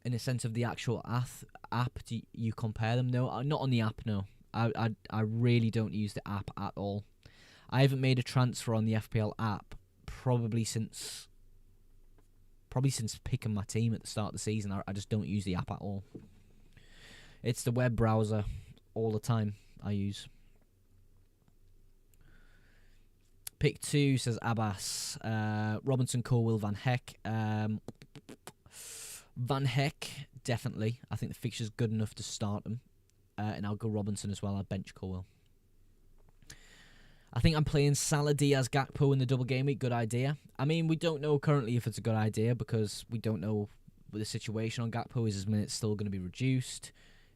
In a sense of the actual app, do you compare them? No, not on the app, no. I really don't use the app at all. I haven't made a transfer on the FPL app probably since picking my team at the start of the season. I just don't use the app at all. It's the web browser all the time I use. Pick 2, says Abbas. Robinson, Colwill, Van Heck. Van Heck, definitely. I think the fixture's good enough to start him. And I'll go Robinson as well. I'll bench Colwill. I think I'm playing Salah, Diaz, Gakpo in the double game week. Good idea. I mean, we don't know currently if it's a good idea because we don't know what the situation on Gakpo is. His minutes still going to be reduced?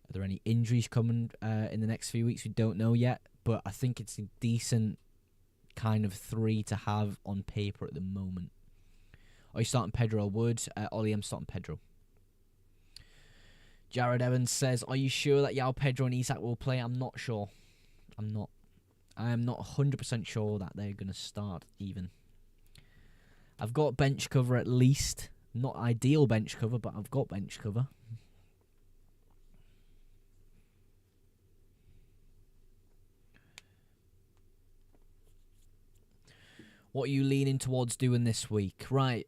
Are there any injuries coming in the next few weeks? We don't know yet. But I think it's a decent kind of 3 to have on paper at the moment. Are you starting Pedro or Wood? Ollie, I'm starting Pedro. Jared Evans says, are you sure that Yao Pedro and Isak will play? I'm not sure. I am not 100% sure that they're going to start even. I've got bench cover at least. Not ideal bench cover, but I've got bench cover. What are you leaning towards doing this week? Right,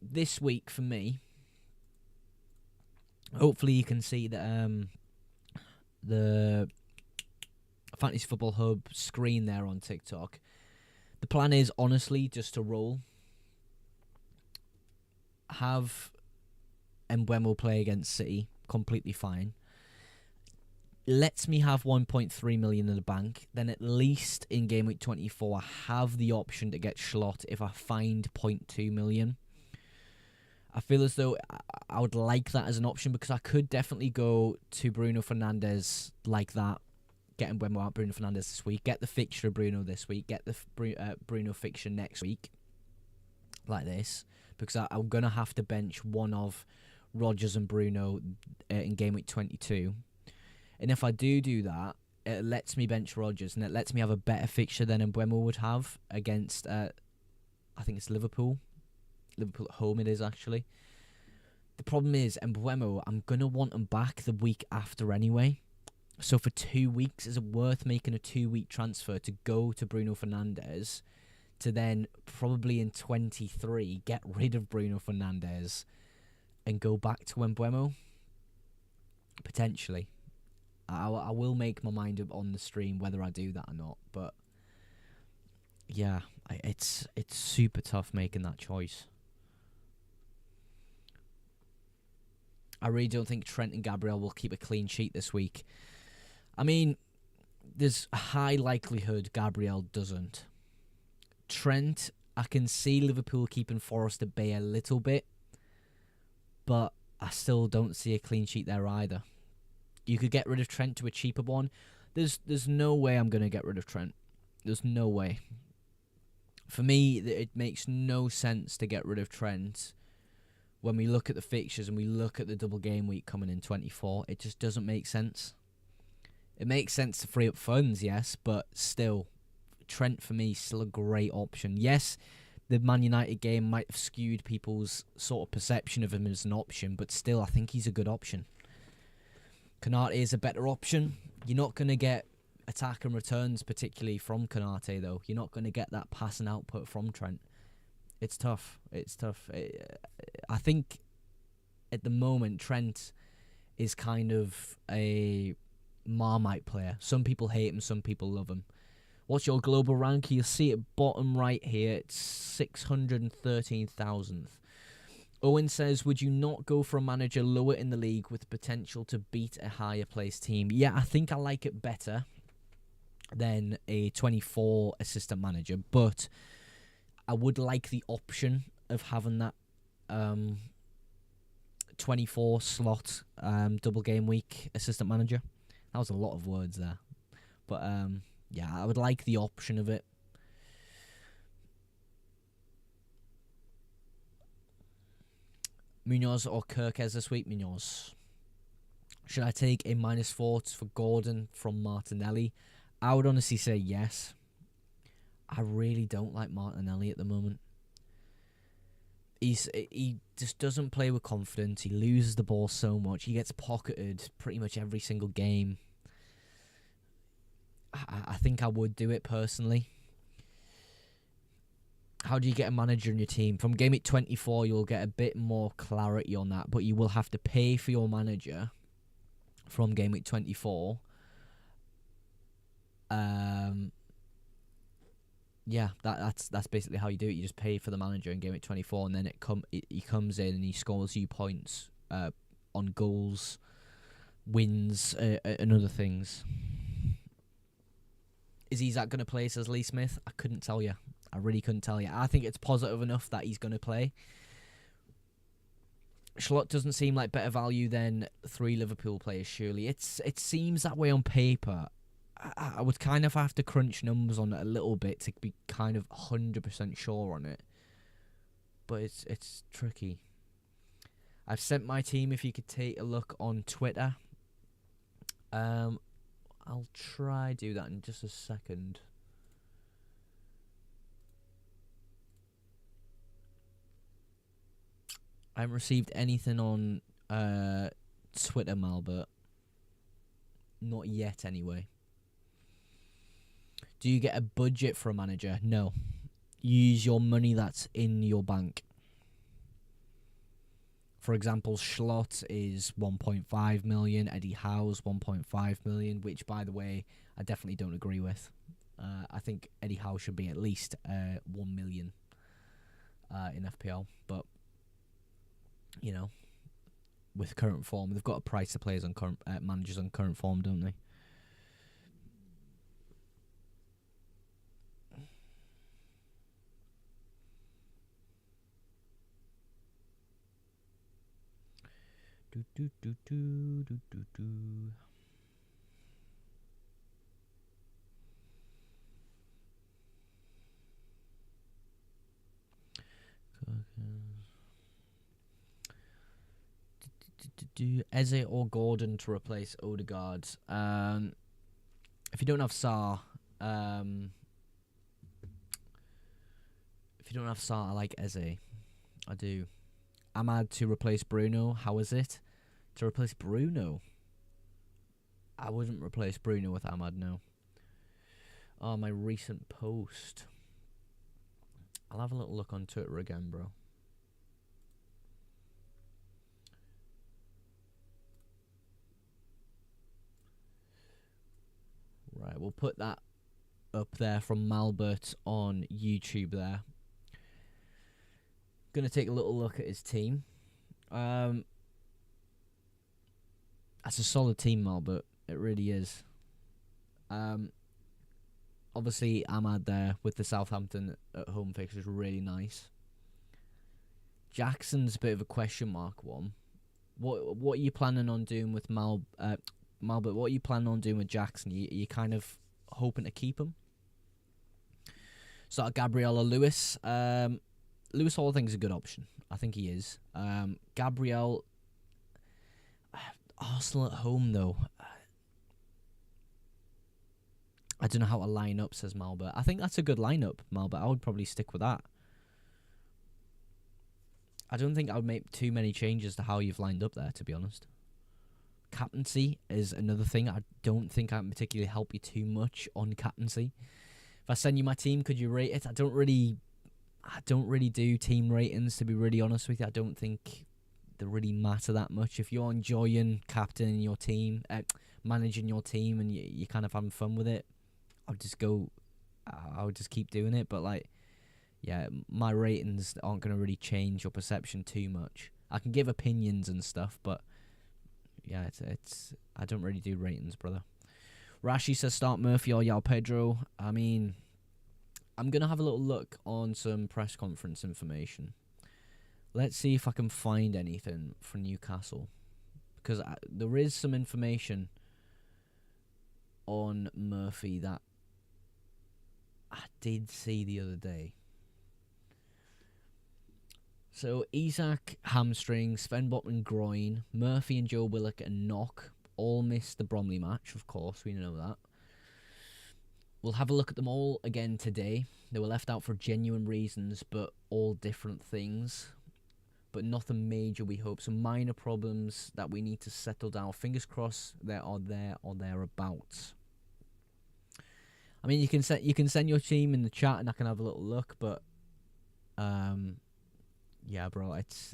this week for me, hopefully you can see that the Fantasy Football Hub screen there on TikTok. The plan is, honestly, just to roll. Have MBEUMO play against City, completely fine. Lets me have 1.3 million in the bank. Then at least in game week 24, I have the option to get Schlott if I find 0.2 million. I feel as though I would like that as an option because I could definitely go to Bruno Fernandes like that. Get MBEUMO out Bruno Fernandes this week. Get the fixture of Bruno this week. Get the Bruno fixture next week. Like this. Because I'm going to have to bench one of Rodgers and Bruno in game week 22. And if I do that, it lets me bench Rodgers. And it lets me have a better fixture than MBEUMO would have against, I think it's Liverpool. Liverpool at home it is, actually. The problem is, MBEUMO, I'm going to want him back the week after anyway. So for 2 weeks, is it worth making a 2-week transfer to go to Bruno Fernandes to then probably in 23 get rid of Bruno Fernandes and go back to MBEUMO? Potentially. I will make my mind up on the stream whether I do that or not. But yeah, it's super tough making that choice. I really don't think Trent and Gabriel will keep a clean sheet this week. I mean, there's a high likelihood Gabriel doesn't. Trent, I can see Liverpool keeping Forest at bay a little bit, but I still don't see a clean sheet there either. You could get rid of Trent to a cheaper one. There's no way I'm going to get rid of Trent. There's no way. For me, it makes no sense to get rid of Trent when we look at the fixtures and we look at the double game week coming in 24. It just doesn't make sense. It makes sense to free up funds, yes, but still, Trent, for me, is still a great option. Yes, the Man United game might have skewed people's sort of perception of him as an option, but still, I think he's a good option. Konate is a better option. You're not going to get attack and returns, particularly from Konate, though. You're not going to get that passing output from Trent. It's tough. I think at the moment, Trent is kind of a Marmite player. Some people hate him, some people love him. What's your global rank? You'll see it bottom right here. It's 613,000th. Owen says, would you not go for a manager lower in the league with potential to beat a higher placed team? Yeah, I think I like it better than a 24 assistant manager, but I would like the option of having that 24 slot double game week assistant manager. That was a lot of words there. But yeah, I would like the option of it. Munoz or Kirkez this week? Munoz. Should I take a -4 for Gordon from Martinelli? I would honestly say yes. I really don't like Martinelli at the moment. He just doesn't play with confidence. He loses the ball so much. He gets pocketed pretty much every single game. I think I would do it personally. How do you get a manager in your team? From Game Week 24, you'll get a bit more clarity on that, but you will have to pay for your manager from Game Week 24. Yeah, that's basically how you do it. You just pay for the manager in Game Week 24, and then he comes in and he scores you points on goals, wins, and other things. Is Isak going to play, says Lee Smith? I couldn't tell you. I really couldn't tell you. I think it's positive enough that he's going to play. Schlott doesn't seem like better value than 3 Liverpool players, surely. It seems that way on paper. I would kind of have to crunch numbers on it a little bit to be kind of 100% sure on it. But it's tricky. I've sent my team if you could take a look on Twitter. I'll try do that in just a second. I haven't received anything on Twitter, Malbert. Not yet, anyway. Do you get a budget for a manager? No. Use your money that's in your bank. For example, Schlott is 1.5 million. Eddie Howe's 1.5 million, which, by the way, I definitely don't agree with. I think Eddie Howe should be at least 1 million in FPL. But, you know, with current form, they've got to price the players on current managers on current form, don't they? Eze or Gordon to replace Odegaard. If you don't have Sarr, I like Eze. I do. Ahmad to replace Bruno. How is it? To replace Bruno? I wouldn't replace Bruno with Ahmad, no. Oh, my recent post. I'll have a little look on Twitter again, bro. Right, we'll put that up there from Malbert on YouTube there. Gonna take a little look at his team. That's a solid team, Malbert. It really is. Obviously, Ahmad there with the Southampton at home fixture is really nice. Jackson's a bit of a question mark one. What are you planning on doing with Malbert? What are you planning on doing with Jackson? You kind of hoping to keep him? So Gabriel or Lewis? Lewis Hall I think is a good option. I think he is. Gabriel, Arsenal at home though. I don't know how to line up, says Malbert. I think that's a good lineup, Malbert. I would probably stick with that. I don't think I would make too many changes to how you've lined up there, to be honest. Captaincy is another thing. I don't think I can particularly help you too much on captaincy. If I send you my team, could you rate it? I don't really do team ratings, to be really honest with you. I don't think they really matter that much. If you're enjoying captaining your team, managing your team, and you're kind of having fun with it, I would just keep doing it. But like, yeah, my ratings aren't going to really change your perception too much. I can give opinions and stuff, but yeah, it's I don't really do ratings, brother. Rashi says start Murphy or Yao Pedro. I mean, I'm going to have a little look on some press conference information. Let's see if I can find anything for Newcastle. Because there is some information on Murphy that I did see the other day. So, Isak, hamstring, Sven Botman, groin, Murphy and Joe Willock, a knock. All missed the Bromley match, of course, we know that. We'll have a look at them all again today. They were left out for genuine reasons, but all different things. But nothing major, we hope. Some minor problems that we need to settle down. Fingers crossed they are there or thereabouts. I mean, you can send your team in the chat and I can have a little look, but yeah, bro, it's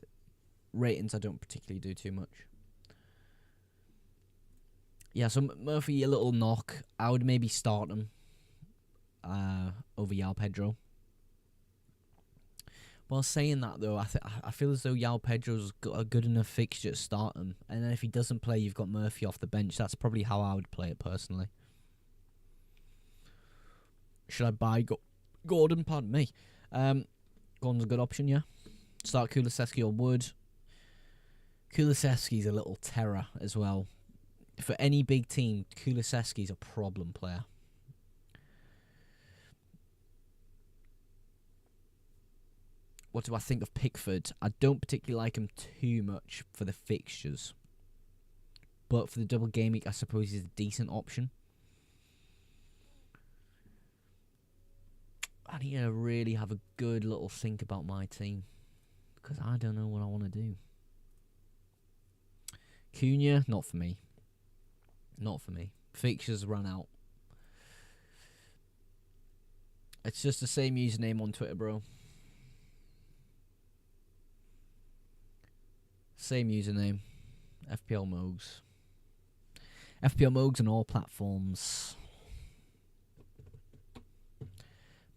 ratings I don't particularly do too much. Yeah, so Murphy, a little knock. I would maybe start him over Yao Pedro. Well, saying that though, I feel as though Yao Pedro's got a good enough fixture to start him, and then if he doesn't play, you've got Murphy off the bench. That's probably how I would play it personally. Should I buy Gordon? Pardon me. Gordon's a good option, yeah. Start Kulusevski or Wood. Kulusevski's a little terror as well. For any big team, Kulusevski's a problem player. What do I think of Pickford? I don't particularly like him too much for the fixtures. But for the double game week, I suppose he's a decent option. I need to really have a good little think about my team. Because I don't know what I want to do. Cunha, not for me. Not for me. Fixtures run out. It's just the same username on Twitter, bro. Same username. FPL Mogs. FPL Mogs on all platforms.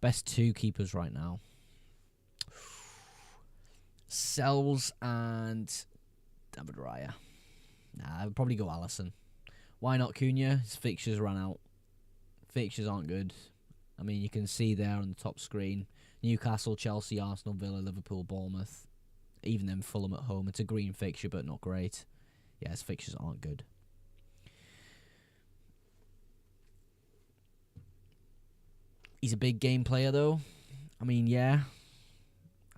Best two keepers right now. Sells and David Raya. Nah, I would probably go Allison. Why not Cunha? His fixtures ran out. Fixtures aren't good. I mean, you can see there on the top screen. Newcastle, Chelsea, Arsenal, Villa, Liverpool, Bournemouth. Even then Fulham at home. It's a green fixture, but not great. Yeah, his fixtures aren't good. He's a big game player, though. I mean, yeah.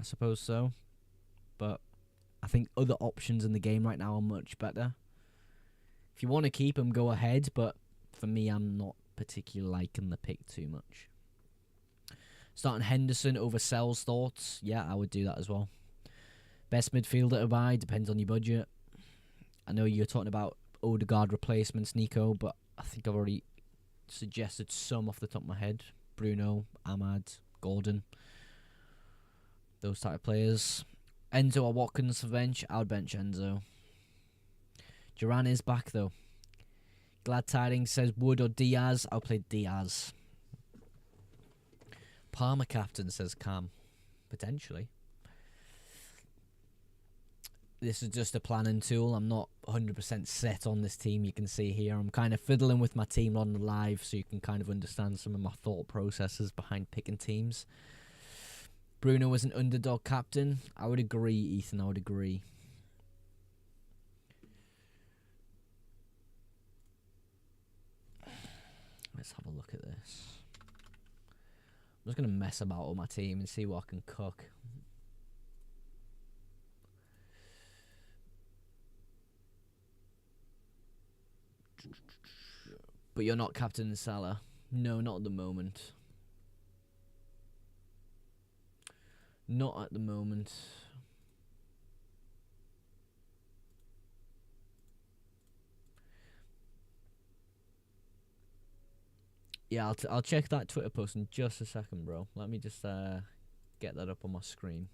I suppose so. But I think other options in the game right now are much better. If you want to keep him, go ahead. But for me, I'm not particularly liking the pick too much. Starting Henderson over Sells, thoughts? Yeah, I would do that as well. Best midfielder to buy, depends on your budget. I know you're talking about Odegaard replacements, Nico, but I think I've already suggested some off the top of my head. Bruno, Ahmad, Gordon. Those type of players. Enzo or Watkins for bench? I would bench Enzo. Duran is back, though. Glad Tidings says Wood or Diaz. I'll play Diaz. Palmer captain, says Cam. Potentially. This is just a planning tool. I'm not 100% set on this team, you can see here. I'm kind of fiddling with my team on the live so you can kind of understand some of my thought processes behind picking teams. Bruno was an underdog captain. I would agree, Ethan, I would agree. Let's have a look at this. I'm just going to mess about with my team and see what I can cook. But you're not captain Salah. No, not at the moment. Not at the moment. Yeah, I'll check that Twitter post in just a second, bro. Let me just get that up on my screen.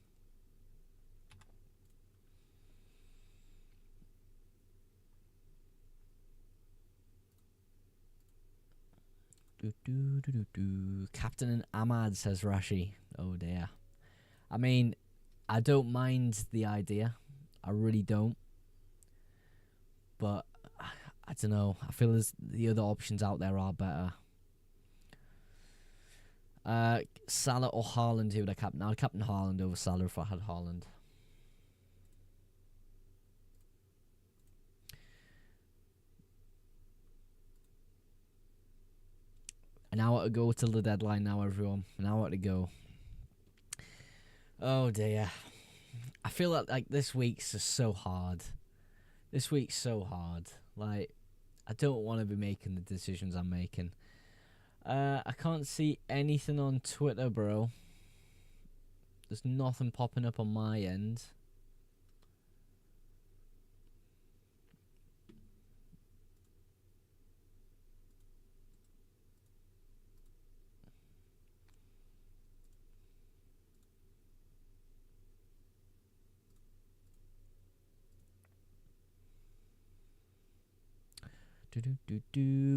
Captain and Ahmad, says Rashi. Oh dear. I mean, I don't mind the idea. I really don't. But I don't know. I feel as the other options out there are better. Salah or Haaland, who would I captain? I'd captain Haaland over Salah if I had Haaland. An hour to go till the deadline now, everyone. An hour to go. Oh dear. I feel like this week's just so hard. This week's so hard. Like, I don't want to be making the decisions I'm making. I can't see anything on Twitter, bro. There's nothing popping up on my end.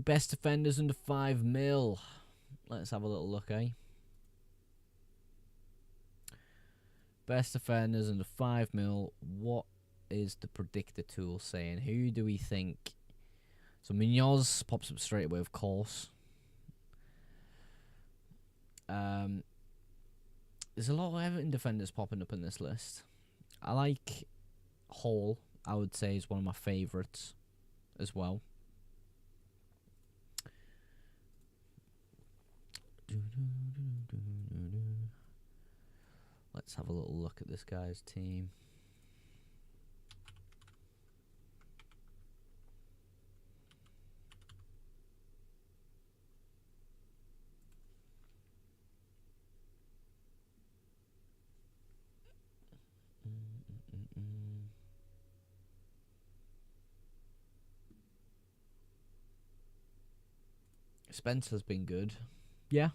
Best defenders under 5 mil. Let's have a little look, eh? Best defenders under 5 mil. What is the predictor tool saying? Who do we think? So Munoz pops up straight away, of course. There's a lot of Everton defenders popping up in this list. I like Hall, I would say, is one of my favourites as well. Let's have a little look at this guy's team. Spencer's been good. Yeah.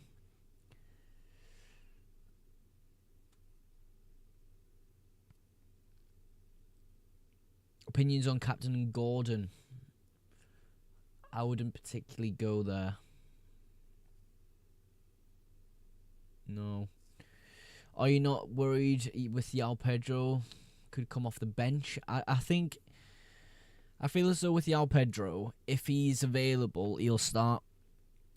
Opinions on Captain Gordon. I wouldn't particularly go there. No. Are you not worried with Yao Pedro could come off the bench? I feel as though with Yao Pedro, if he's available, he'll start.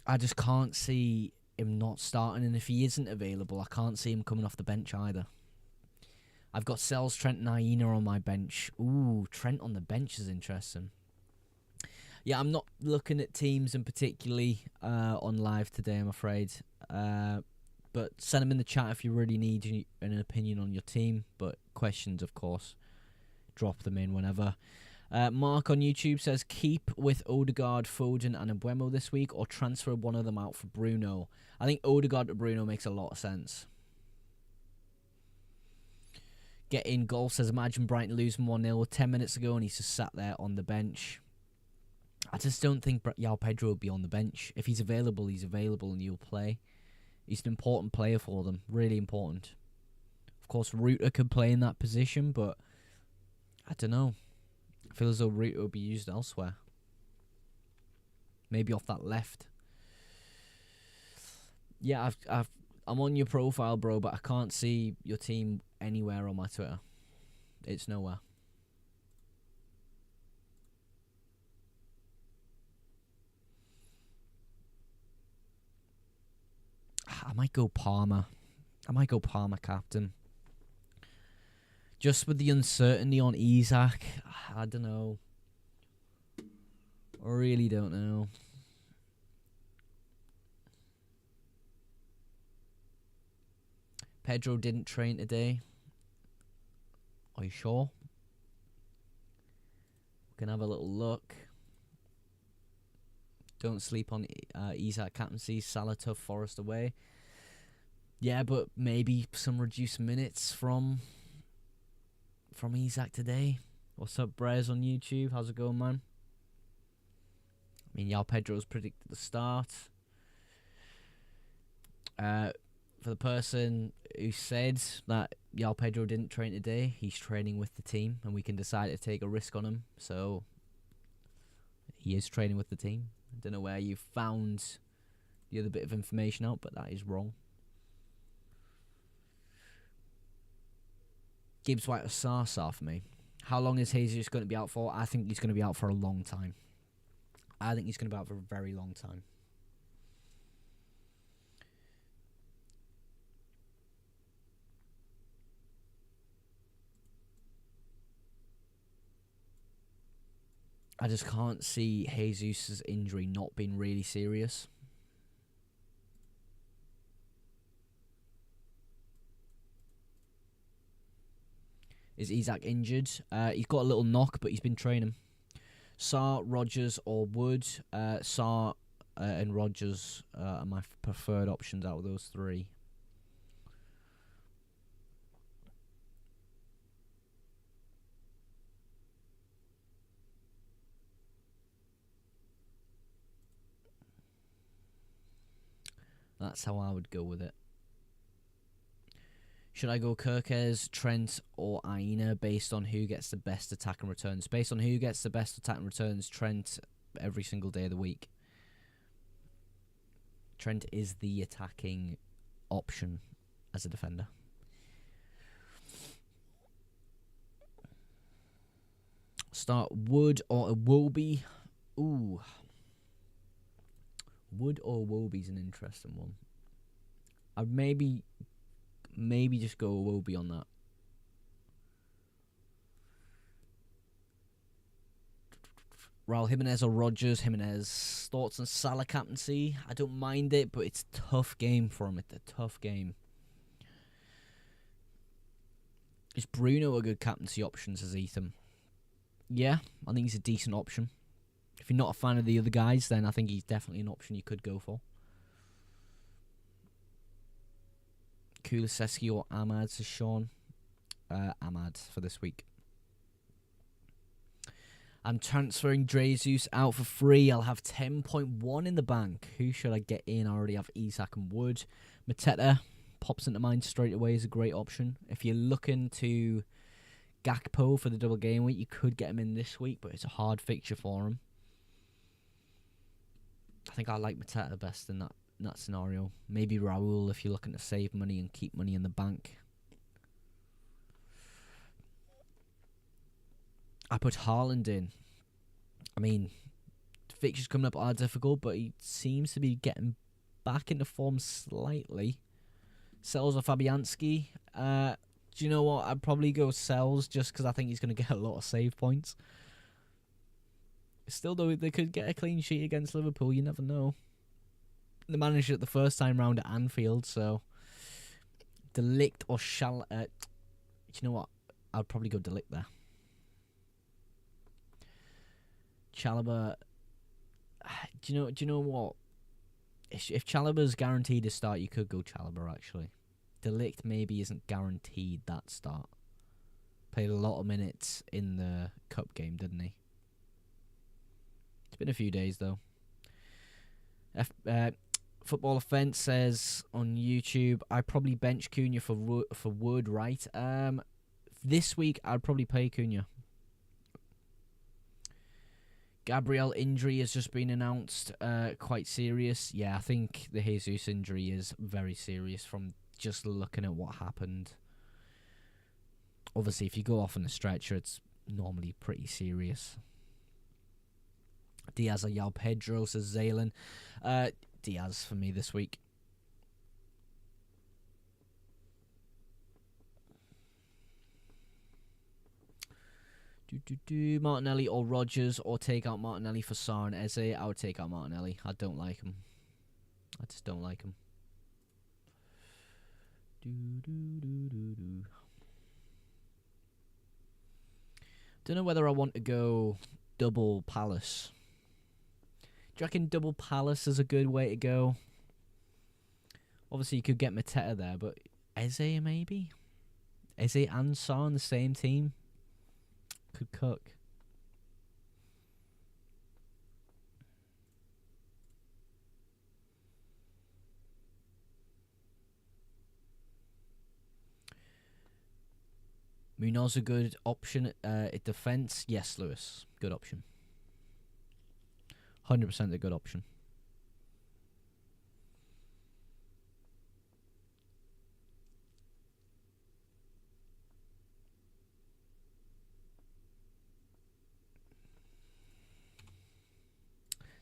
I just can't see him not starting, and if he isn't available, I can't see him coming off the bench either. I've got Sells, Trent, and Aina on my bench. Ooh, Trent on the bench is interesting. Yeah, I'm not looking at teams in particularly on live today, I'm afraid. But send them in the chat if you really need an opinion on your team. But questions, of course, drop them in whenever. Mark on YouTube says, keep with Odegaard, Foden and MBEUMO this week or transfer one of them out for Bruno. I think Odegaard to Bruno makes a lot of sense. Get in Golf says, imagine Brighton losing 1-0 10 minutes ago and he's just sat there on the bench. I just don't think Yao Pedro will be on the bench. If he's available and he'll play. He's an important player for them. Really important. Of course, Ruter could play in that position, but I don't know. I feel as though Ruter will be used elsewhere. Maybe off that left. Yeah, I'm on your profile, bro, but I can't see your team anywhere on my Twitter. It's nowhere. I might go Palmer. Captain. Just with the uncertainty on Isak, I don't know. I really don't know. Pedro didn't train today. Are you sure? We can have a little look. Don't sleep on Isak captaincy. Salah tough, Forest away. Yeah, but maybe some reduced minutes from Isak today. What's up, Brez on YouTube? How's it going, man? I mean, Yao Pedro's predicted the start. For the person who said that Yao Pedro didn't train today, he's training with the team, and we can decide to take a risk on him. So he is training with the team. I don't know where you found the other bit of information out, but that is wrong. Gibbs White or Sarsar for me. How long is Jesus going to be out for? I think he's going to be out for a long time. I think he's going to be out for a very long time. I just can't see Jesus' injury not being really serious. Is Isak injured? He's got a little knock, but he's been training. Sarr, Rodgers, or Wood. Sarr and Rodgers are my preferred options out of those three. That's how I would go with it. Should I go Kirkes, Trent, or Aina based on who gets the best attack and returns? Based on who gets the best attack and returns, Trent every single day of the week. Trent is the attacking option as a defender. Start Wood or Iwobi. Ooh. Wood or Iwobi's an interesting one. I'd maybe just go Iwobi on that. Raul Jimenez or Rodgers. Jimenez. Thoughts on Salah captaincy? I don't mind it, but it's a tough game for him. It's a tough game. Is Bruno a good captaincy option, says Ethan? Yeah, I think he's a decent option. If you're not a fan of the other guys, then I think he's definitely an option you could go for. Kulusevski or Ahmad, says Sean. Ahmad for this week. I'm transferring Jesus out for free. I'll have 10.1 in the bank. Who should I get in? I already have Isak and Wood. Mateta pops into mind straight away as a great option. If you're looking to Gakpo for the double game week, you could get him in this week, but it's a hard fixture for him. I think I like Mateta best in that scenario. Maybe Raul if you're looking to save money and keep money in the bank. I put Haaland in. I mean, the fixtures coming up are difficult, but he seems to be getting back into form slightly. Sells or Fabianski. Do you know what? I'd probably go Sells just because I think he's going to get a lot of save points. Still, though, they could get a clean sheet against Liverpool. You never know. They managed it the first time round at Anfield, so De Ligt or do you know what? I'd probably go De Ligt there. Chalobah. Do you know what? If Chalobah's guaranteed to start, you could go Chalobah actually. De Ligt maybe isn't guaranteed that start. Played a lot of minutes in the cup game, didn't he? It's been a few days though. Football Offense says on YouTube, I probably bench Cunha for Wood, right? This week I'd probably play Cunha. Gabriel injury has just been announced, quite serious. Yeah, I think the Jesus injury is very serious from just looking at what happened. Obviously, if you go off on a stretcher, it's normally pretty serious. Diaz or Yao Pedro, says Zaylan. Diaz for me this week. Martinelli or Rodgers, or take out Martinelli for Sarr and Eze. I would take out Martinelli. I don't like him. I just don't like him. Don't know whether I want to go double Palace. you reckon double Palace is a good way to go? Obviously, you could get Mateta there, but Eze maybe? Eze and Sarr on the same team? Could cook. Munoz a good option at defence? Yes, Lewis. Good option. 100% a good option.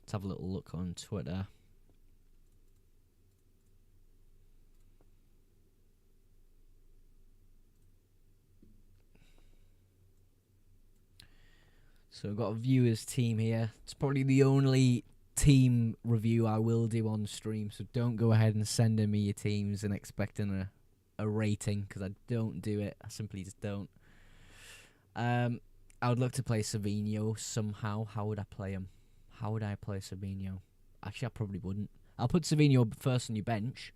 Let's have a little look on Twitter. So we've got a viewers team here. It's probably the only team review I will do on stream, so don't go ahead and send in me your teams and expecting a rating, because I don't do it. I simply just don't. I would look to play Savinho somehow. How would I play him? How would I play Savinho? Actually, I probably wouldn't. I'll put Savinho first on your bench.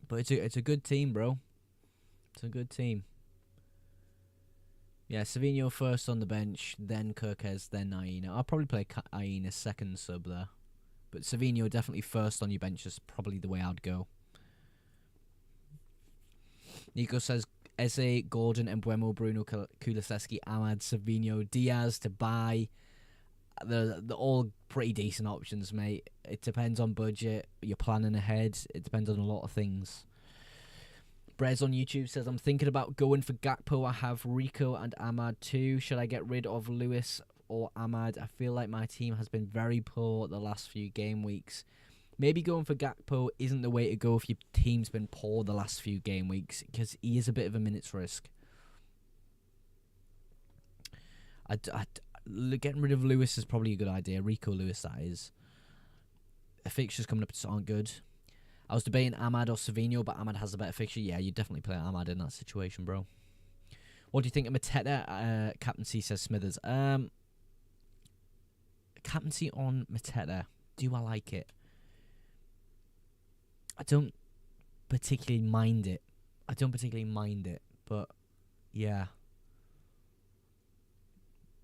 But it's a good team, bro. It's a good team. Yeah, Savinho first on the bench, then Kirkez, then Aina. I'll probably play Aina second sub there. But Savinho definitely first on your bench is probably the way I'd go. Nico says Eze, Gordon, MBEUMO, Bruno, Kulusevski, Ahmad, Savinho, Diaz to buy. They're all pretty decent options, mate. It depends on budget. You're planning ahead. It depends on a lot of things. Brez on YouTube says, I'm thinking about going for Gakpo. I have Rico and Ahmad too. Should I get rid of Lewis or Ahmad? I feel like my team has been very poor the last few game weeks. Maybe going for Gakpo isn't the way to go if your team's been poor the last few game weeks, because he is a bit of a minutes risk. Getting rid of Lewis is probably a good idea. Rico Lewis, that is. The fixtures coming up just aren't good. I was debating Ahmad or Savinho, but Ahmad has a better fixture. Yeah, you definitely play Ahmad in that situation, bro. What do you think of Mateta? Captaincy, says Smithers. Captaincy on Mateta. Do I like it? I don't particularly mind it. But yeah.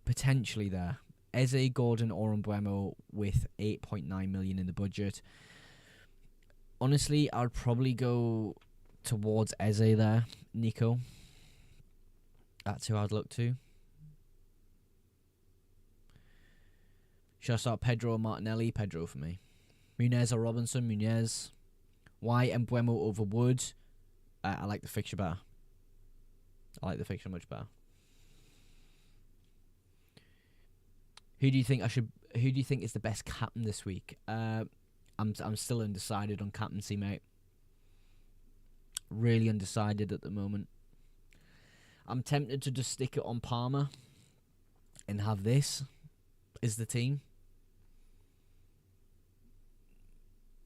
Potentially there. Eze, Gordon, or MBEUMO with 8.9 million in the budget. Honestly, I'd probably go towards Eze there, Nico. That's who I'd look to. Should I start Pedro or Martinelli? Pedro for me. Munez or Robinson? Munez. Why MBEUMO over Wood? I like the fixture better. I like the fixture much better. Who do you think is the best captain this week? I'm still undecided on captaincy, mate. Really undecided at the moment. I'm tempted to just stick it on Palmer and have this as the team.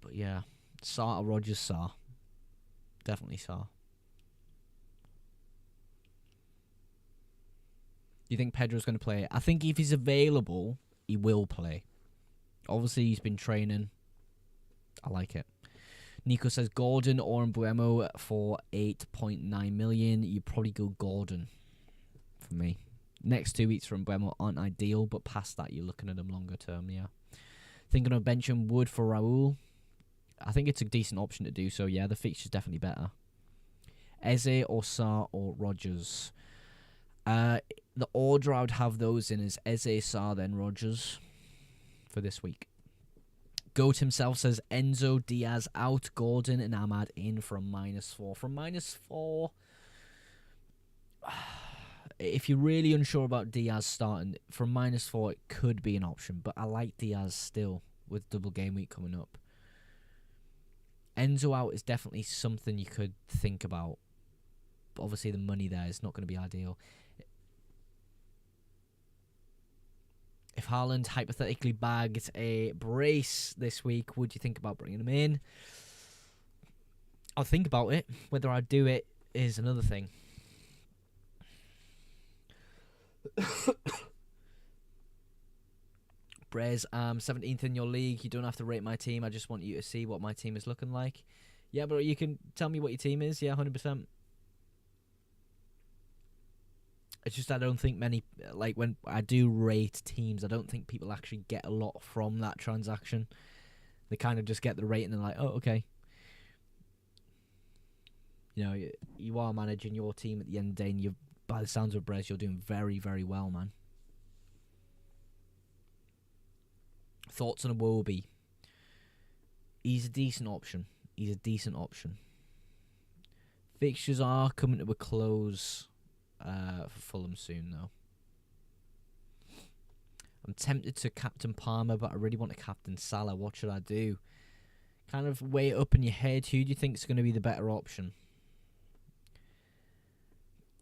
But yeah, Sarr or Rodgers, Sarr. Definitely Sarr. Do you think Pedro's going to play? I think if he's available, he will play. Obviously, he's been training. I like it. Nico says Gordon or MBEUMO for 8.9 million. You probably go Gordon for me. Next 2 weeks from MBEUMO aren't ideal, but past that, you're looking at them longer term, yeah. Thinking of benching Wood for Raul. I think it's a decent option to do so, yeah. The fixture's definitely better. Eze or Sarr or Rodgers. The order I would have those in is Eze, Sarr, then Rodgers for this week. Goat himself says Enzo, Diaz out, Gordon and Ahmad in from -4. From -4, if you're really unsure about Diaz starting, from -4 it could be an option, but I like Diaz still with double game week coming up. Enzo out is definitely something you could think about, but obviously the money there is not going to be ideal. If Haaland hypothetically bagged a brace this week, would you think about bringing him in? I'll think about it. Whether I do it is another thing. Brez, 17th in your league. You don't have to rate my team. I just want you to see what my team is looking like. Yeah, but you can tell me what your team is. Yeah, 100%. It's just I don't think many, like when I do rate teams, I don't think people actually get a lot from that transaction. They kind of just get the rating and like, oh, okay. You know, you are managing your team at the end of the day, and you, by the sounds of Brez, you're doing very, very well, man. Thoughts on Iwobi? He's a decent option. Fixtures are coming to a close for Fulham soon, though. I'm tempted to captain Palmer, but I really want to captain Salah. What should I do? Kind of weigh it up in your head. Who do you think is going to be the better option?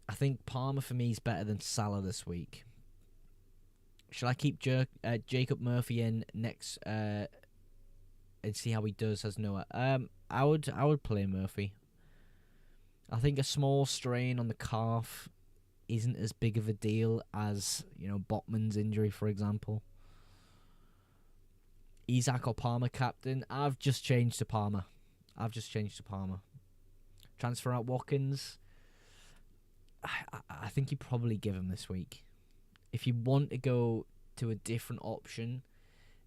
I think Palmer for me is better than Salah this week. Should I keep Jacob Murphy in next and see how he does as Noah? I would play Murphy. I think a small strain on the calf isn't as big of a deal as, you know, Botman's injury, for example. Isak or Palmer captain? I've just changed to Palmer. Transfer out Watkins. I think you probably give him this week. If you want to go to a different option,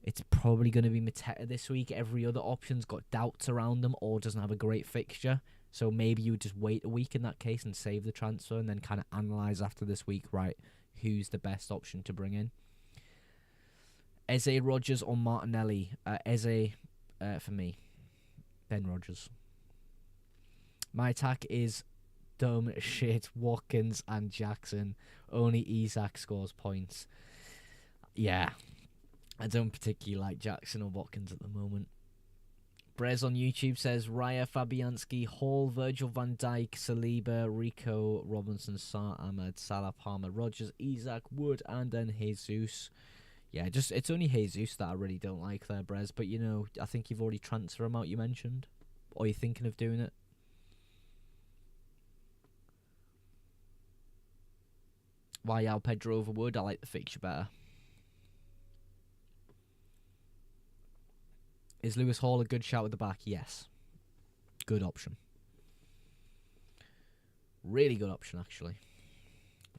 it's probably going to be Mateta this week. Every other option's got doubts around them or doesn't have a great fixture. So maybe you would just wait a week in that case and save the transfer and then kind of analyse after this week, right, who's the best option to bring in. Eze, Rodgers or Martinelli? Eze for me. Ben Rodgers. My attack is dumb shit, Watkins and Jackson. Only Isak scores points. Yeah, I don't particularly like Jackson or Watkins at the moment. Brez on YouTube says Raya, Fabianski, Hall, Virgil van Dijk, Saliba, Rico, Robinson, Sarr, Ahmed, Salah, Palmer, Rodgers, Isak, Wood, and then Jesus. Yeah, it's only Jesus that I really don't like there, Brez. But, you know, I think you've already transferred him out, you mentioned. Or you're thinking of doing it. Why Pedro over Wood? I like the fixture better. Is Lewis Hall a good shout at the back? Yes. Good option. Really good option, actually.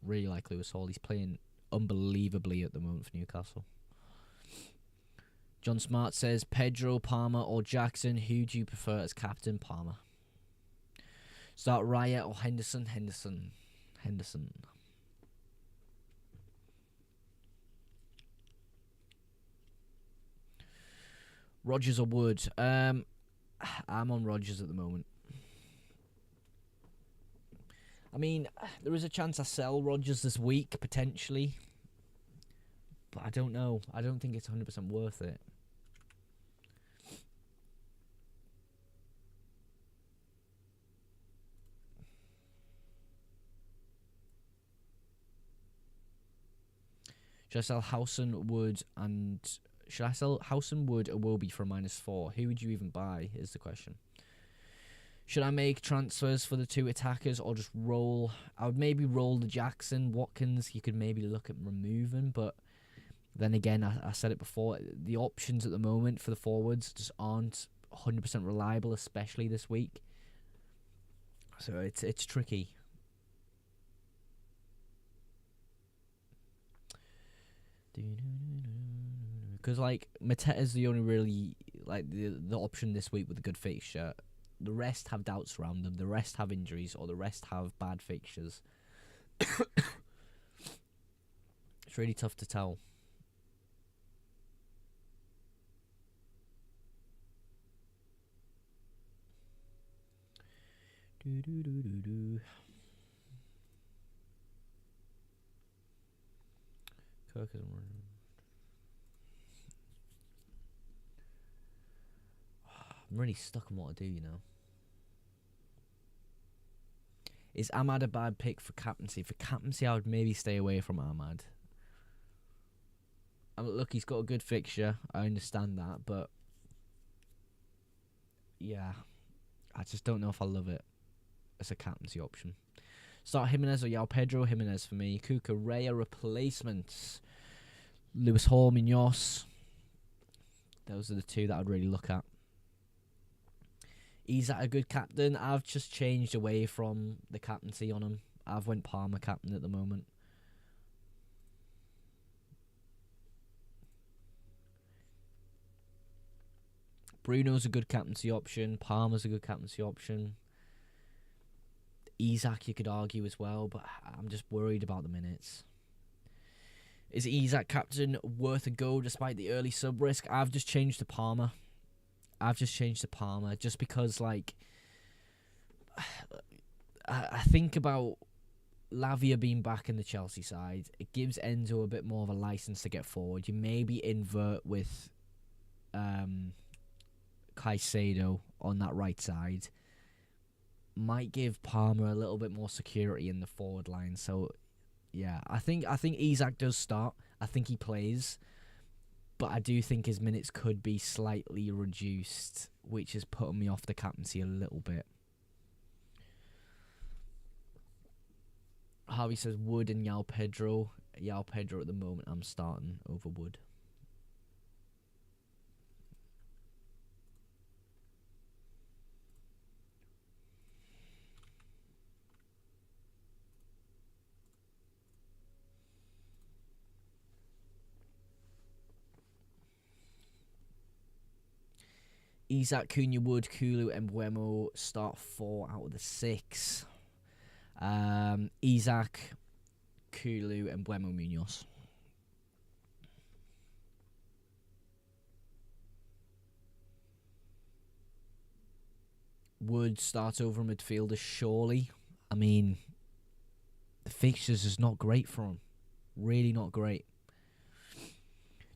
Really like Lewis Hall. He's playing unbelievably at the moment for Newcastle. John Smart says, Pedro, Palmer or Jackson, who do you prefer as captain? Palmer. Start Raya or Henderson? Henderson. Rodgers or Wood? I'm on Rodgers at the moment. I mean, there is a chance I sell Rodgers this week, potentially. But I don't know. I don't think it's 100% worth it. Should I sell Howson, Wood, and... Should I sell Howson, Wood, or Wilby for a -4? Who would you even buy, is the question. Should I make transfers for the two attackers or just roll? I would maybe roll the Jackson. Watkins, you could maybe look at removing, but then again, I said it before, the options at the moment for the forwards just aren't 100% reliable, especially this week. So it's tricky. Because, like, Mateta's the only really, like, the option this week with a good fixture. The rest have doubts around them. The rest have injuries, or the rest have bad fixtures. It's really tough to tell. Kirk isn't running. I'm really stuck on what to do, you know. Is Ahmad a bad pick for captaincy? For captaincy, I would maybe stay away from Ahmad. I mean, look, he's got a good fixture. I understand that, but... yeah. I just don't know if I love it as a captaincy option. Start Jimenez or João Pedro? Jimenez for me. Cucurella replacements. Lewis Hall, Munoz. Those are the two that I'd really look at. Is that a good captain? I've just changed away from the captaincy on him. I've went Palmer captain at the moment. Bruno's a good captaincy option. Palmer's a good captaincy option. Isak you could argue as well, but I'm just worried about the minutes. Is Isak captain worth a go despite the early sub risk? I've just changed to Palmer. Just because, like, I think about Lavia being back in the Chelsea side. It gives Enzo a bit more of a license to get forward. You maybe invert with Caicedo on that right side. Might give Palmer a little bit more security in the forward line. So, yeah, I think Isak does start. I think he plays. But I do think his minutes could be slightly reduced, which is putting me off the captaincy a little bit. Harvey says Wood and Yao Pedro. Yao Pedro at the moment I'm starting over Wood. Isak, Cunha, Wood, Kulu, MBEUMO start 4 out of the 6. Isak, Kulu, MBEUMO, Munoz. Wood start over midfielder, surely. I mean, the fixtures is not great for him. Really not great.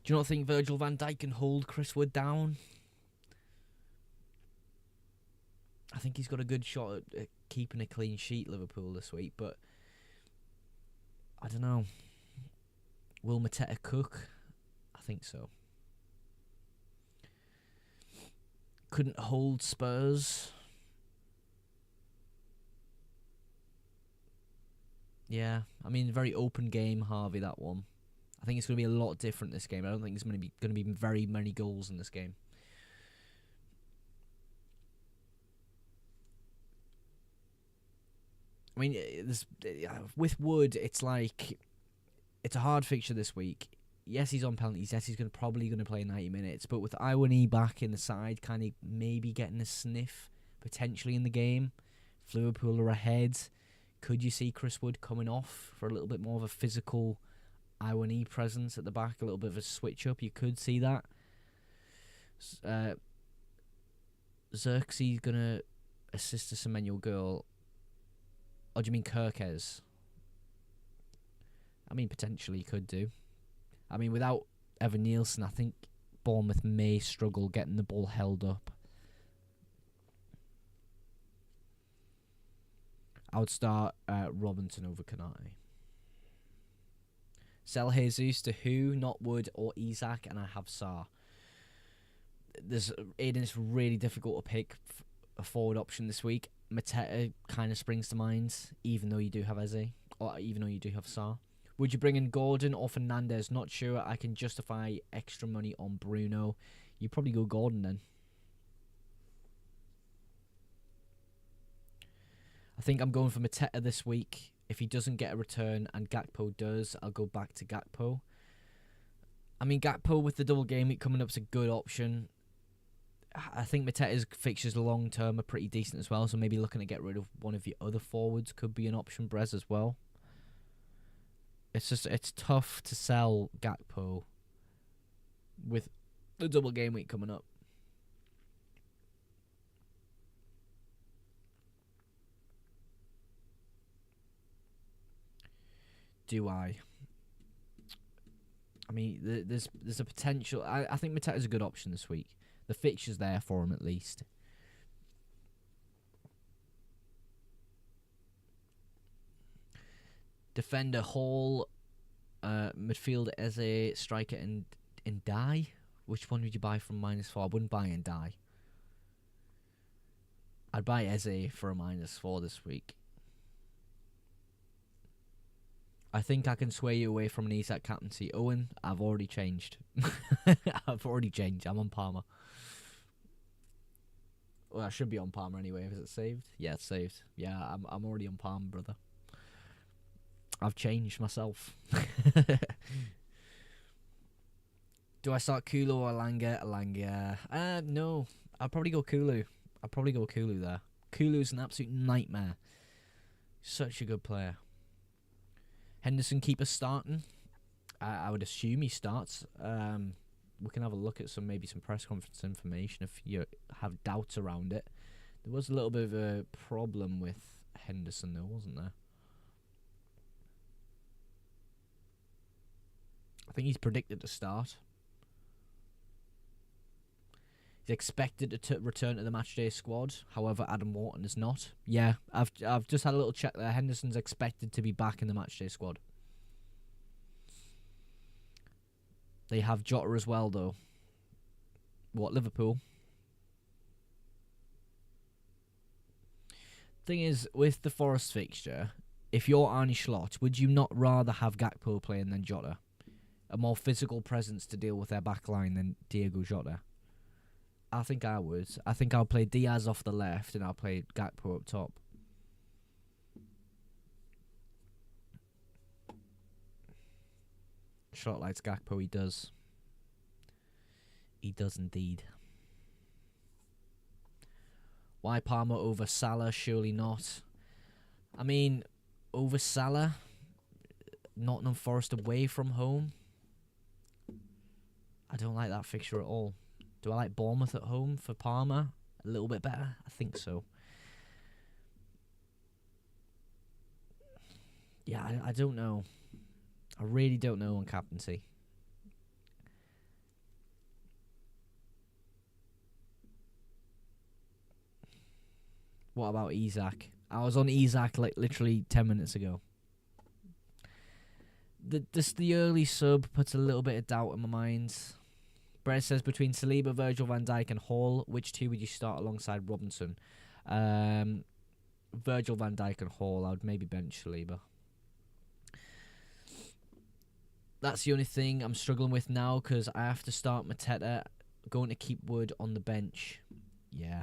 Do you not think Virgil van Dijk can hold Chris Wood down? I think he's got a good shot at keeping a clean sheet, Liverpool, this week, but I don't know. Will Mateta cook? I think so. Couldn't hold Spurs. Yeah, I mean, very open game, Harvey, that one. I think it's going to be a lot different this game. I don't think there's going to be very many goals in this game. I mean, with Wood, it's like, it's a hard fixture this week. Yes, he's on penalties. Yes, he's probably going to play 90 minutes. But with Iwani back in the side, kind of maybe getting a sniff potentially in the game, if Liverpool are ahead, could you see Chris Wood coming off for a little bit more of a physical Iwani presence at the back, a little bit of a switch up? You could see that. Xerxes going to assist a Semenyo girl. Or do you mean Kirkes? I mean, potentially he could do. I mean, without Evan Nielsen, I think Bournemouth may struggle getting the ball held up. I would start Robinson over Kanate. Sell Jesus to who? Not Wood or Isak, and I have Sarr. It's really difficult to pick a forward option this week. Mateta kind of springs to mind, even though you do have Eze, or even though you do have Sarr. Would you bring in Gordon or Fernandes? Not sure. I can justify extra money on Bruno. You probably go Gordon then. I think I'm going for Mateta this week. If he doesn't get a return and Gakpo does, I'll go back to Gakpo. I mean, Gakpo with the double game week coming up is a good option. I think Mateta's fixtures long term are pretty decent as well, so maybe looking to get rid of one of your other forwards could be an option, Brez, as well. It's tough to sell Gakpo with the double game week coming up. Do I? I mean, there's a potential. I think Mateta's a good option this week. The fixture's there for him at least. Defender Hall, midfielder Eze, striker and Die. Which one would you buy from -4? I wouldn't buy in Die. I'd buy Eze for a -4 this week. I think I can sway you away from an Isak captaincy. Owen, I've already changed. I've already changed. I'm on Palmer. Well, I should be on Palmer anyway. Is it saved? Yeah, it's saved. Yeah, I'm already on Palmer, brother. I've changed myself. Do I start Kulu or Alanga? Alanga. No. I'll probably go Kulu. There. Kulu's an absolute nightmare. Such a good player. Henderson keeper starting. I would assume he starts. We can have a look at maybe some press conference information if you have doubts around it. There was a little bit of a problem with Henderson though, wasn't there? I think he's predicted to start. He's expected to return to the matchday squad. However, Adam Wharton is not. Yeah, I've just had a little check there. Henderson's expected to be back in the matchday squad. They have Jota as well, though. What, Liverpool? Thing is, with the Forest fixture, if you're Arne Slot, would you not rather have Gakpo playing than Jota? A more physical presence to deal with their back line than Diego Jota? I think I would. I think I'll play Diaz off the left and I'll play Gakpo up top. Slot likes Gakpo, he does. He does indeed. Why Palmer over Salah? Surely not. I mean, over Salah? Nottingham Forest away from home? I don't like that fixture at all. Do I like Bournemouth at home for Palmer? A little bit better? I think so. Yeah, I don't know. I really don't know on captaincy. What about Isak? I was on Isak like literally 10 minutes ago. The early sub puts a little bit of doubt in my mind. Brett says between Saliba, Virgil van Dijk and Hall, which two would you start alongside Robinson? Virgil van Dijk and Hall. I would maybe bench Saliba. That's the only thing I'm struggling with now because I have to start Mateta. Going to keep Wood on the bench. Yeah.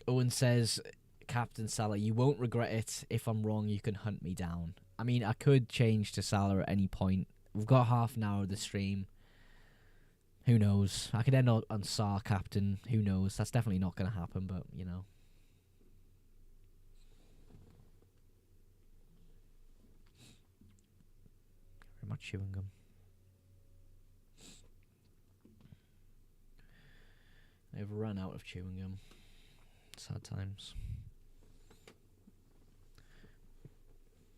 Owen says, Captain Salah, you won't regret it. If I'm wrong, you can hunt me down. I mean, I could change to Salah at any point. We've got half an hour of the stream. Who knows? I could end up on Salah captain. Who knows? That's definitely not going to happen, but, you know. Very much chewing gum. I've run out of chewing gum. Sad times.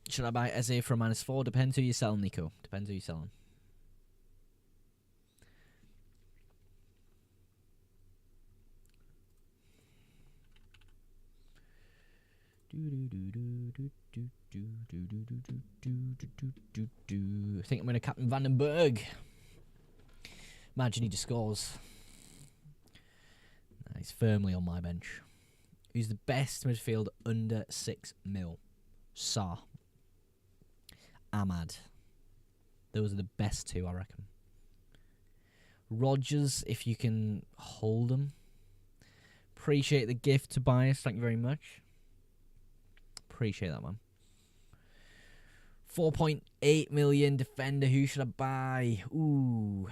Should I buy Eze for a -4? Depends who you're selling, Nico. Depends who you're selling. I think I'm going to captain Vandenberg. Imagine he just scores. He's firmly on my bench. Who's the best midfield under 6 mil? Sarr. Ahmad. Those are the best two, I reckon. Rodgers, if you can hold him. Appreciate the gift, Tobias. Thank you very much. Appreciate that, man. 4.8 million defender. Who should I buy? Ooh.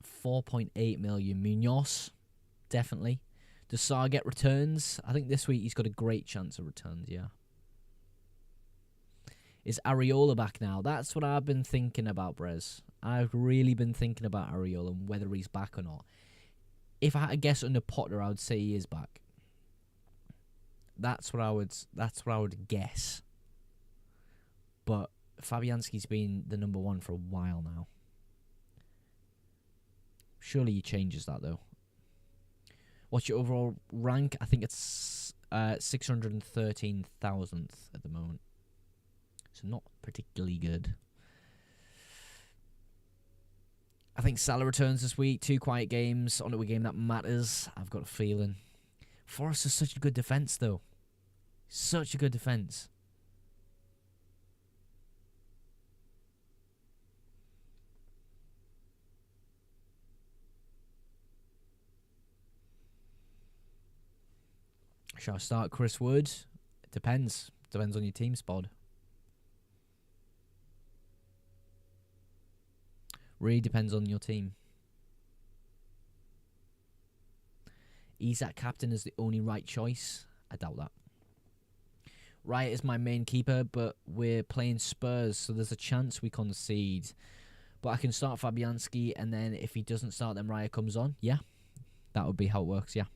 4.8 million. Munoz. Definitely. Does Sarr get returns? I think this week he's got a great chance of returns, yeah. Is Areola back now? That's what I've been thinking about, Brez. I've really been thinking about Areola and whether he's back or not. If I had to guess under Potter, I would say he is back. That's what I would guess. But Fabianski's been the number one for a while now. Surely he changes that though. What's your overall rank? I think it's 613,000th at the moment. So not particularly good. I think Salah returns this week. 2 quiet games. On to a game that matters. I've got a feeling. Forest is such a good defence, though. Such a good defence. Shall I start Chris Wood? It depends. Depends on your team spot. Really depends on your team. Isak captain is the only right choice. I doubt that. Wright is my main keeper, but we're playing Spurs, so there's a chance we concede. But I can start Fabianski, and then if he doesn't start, then Raya comes on. Yeah, that would be how it works, yeah.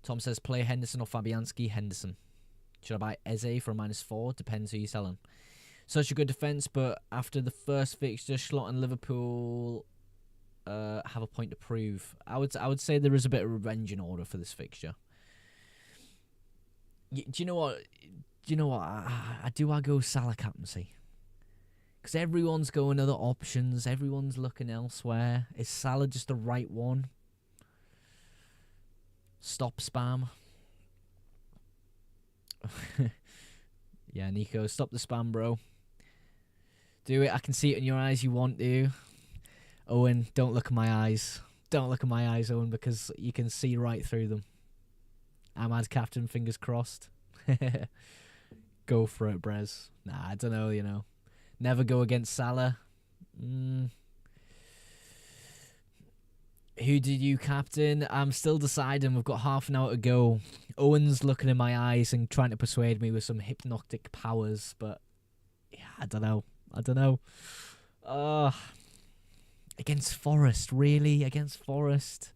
Tom says, play Henderson or Fabianski. Henderson. Should I buy Eze for a -4? Depends who you're selling. Such a good defence, but after the first fixture, Schlott and Liverpool have a point to prove. I would say there is a bit of revenge in order for this fixture. Do you know what? I go Salah captaincy. Because everyone's going other options. Everyone's looking elsewhere. Is Salah just the right one? Stop spam. Yeah, Nico, stop the spam, bro. Do it. I can see it in your eyes. You want to. Owen, don't look at my eyes. Don't look at my eyes, Owen, because you can see right through them. Ahmad captain, fingers crossed. Go for it, Brez. Nah, I don't know, you know. Never go against Salah. Who did you captain? I'm still deciding. We've got half an hour to go. Owen's looking in my eyes and trying to persuade me with some hypnotic powers, but yeah, I don't know. Against Forest, really? Against Forest?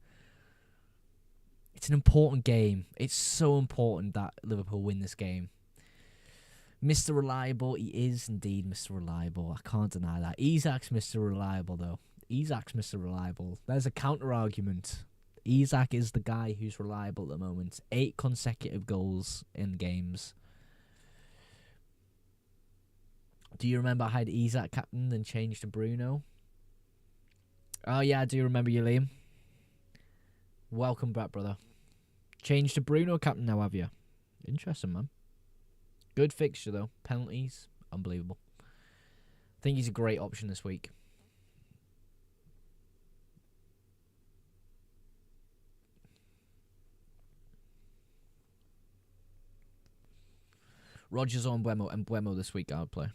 It's an important game. It's so important that Liverpool win this game. Mr. Reliable, he is indeed Mr. Reliable. I can't deny that. Isak's Mr. Reliable, though. Isak's Mr. Reliable. There's a counter-argument. Isak is the guy who's reliable at the moment. 8 consecutive goals in games. Do you remember I had Isak captain and changed to Bruno? Oh, yeah, I do remember you, Liam. Welcome back, brother. Changed to Bruno captain now, have you? Interesting, man. Good fixture, though. Penalties, unbelievable. I think he's a great option this week. Rodgers or Mbeumo, and Mbeumo this week I would play.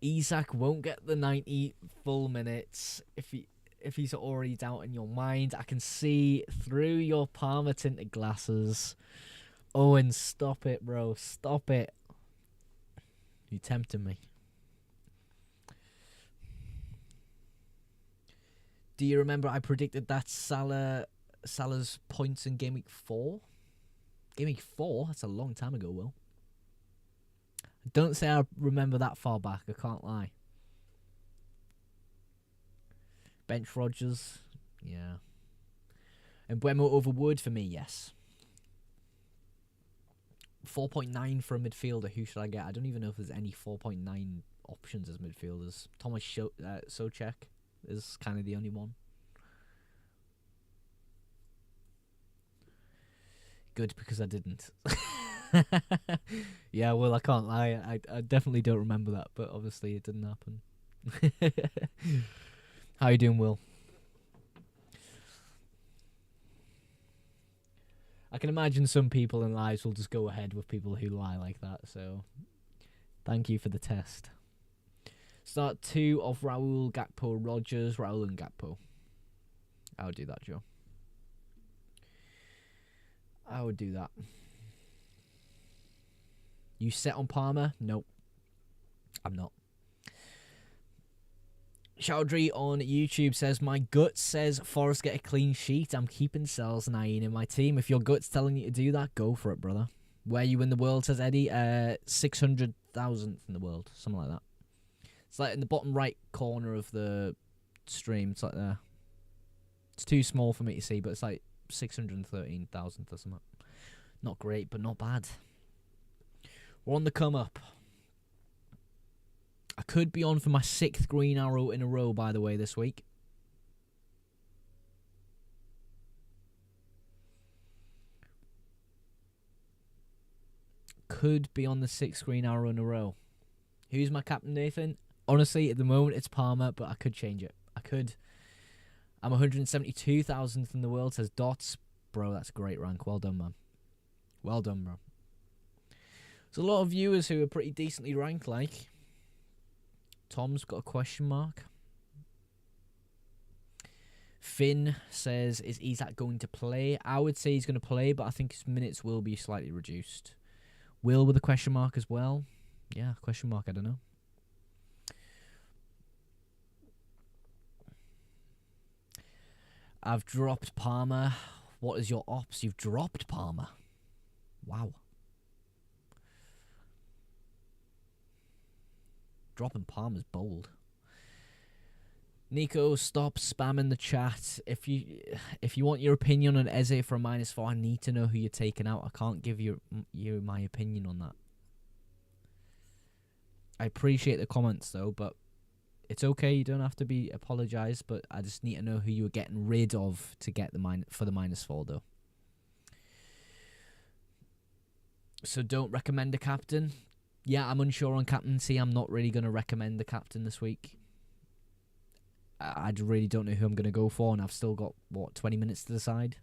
Isak won't get the 90 full minutes if he's already doubting your mind. I can see through your Parma tinted glasses. Owen, stop it, bro. Stop it. You tempted me. Do you remember I predicted that Salah's points in Game Week 4? Game Week 4? That's a long time ago, Will. Don't say I remember that far back. I can't lie. Bench Rodgers. Yeah. And Mbeumo over Wood for me, yes. 4.9 for a midfielder. Who should I get? I don't even know if there's any 4.9 options as midfielders. Thomas Souček is kind of the only one. Good, because I didn't. Yeah, well, I can't lie. I definitely don't remember that, but obviously it didn't happen. How you doing, Will? I can imagine some people in lives will just go ahead with people who lie like that, so thank you for the test. Start 2 of Raul, Gakpo, Rodgers, Raul and Gakpo. I would do that, Joe. I would do that. You set on Palmer? Nope. I'm not. Chowdhury on YouTube says, my gut says Forrest get a clean sheet. I'm keeping Sells and Ayin in my team. If your gut's telling you to do that, go for it, brother. Where you in the world, says Eddie? 600,000th in the world. Something like that. It's like in the bottom right corner of the stream. It's like there. It's too small for me to see, but it's like 613,000th or something. Not great, but not bad. We're on the come up. I could be on for my 6th green arrow in a row, by the way, this week. could be on the 6th green arrow in a row. Who's my captain, Nathan? Honestly, at the moment, it's Palmer, but I could change it. I could. I'm 172,000th in the world, says Dots. Bro, that's a great rank. Well done, man. Well done, bro. There's a lot of viewers who are pretty decently ranked, like. Tom's got a question mark. Finn says, is Isak going to play? I would say he's going to play, but I think his minutes will be slightly reduced. Will with a question mark as well. Yeah, question mark, I don't know. I've dropped Palmer. What is your ops? You've dropped Palmer. Wow. Dropping Palmer's bold. Nico, stop spamming the chat. If you want your opinion on Eze for a -4, I need to know who you're taking out. I can't give you my opinion on that. I appreciate the comments though, but it's okay. You don't have to be apologised, but I just need to know who you're getting rid of to get for the -4 though. So don't recommend a captain. Yeah, I'm unsure on captaincy. I'm not really going to recommend the captain this week. I really don't know who I'm going to go for, and I've still got, 20 minutes to decide?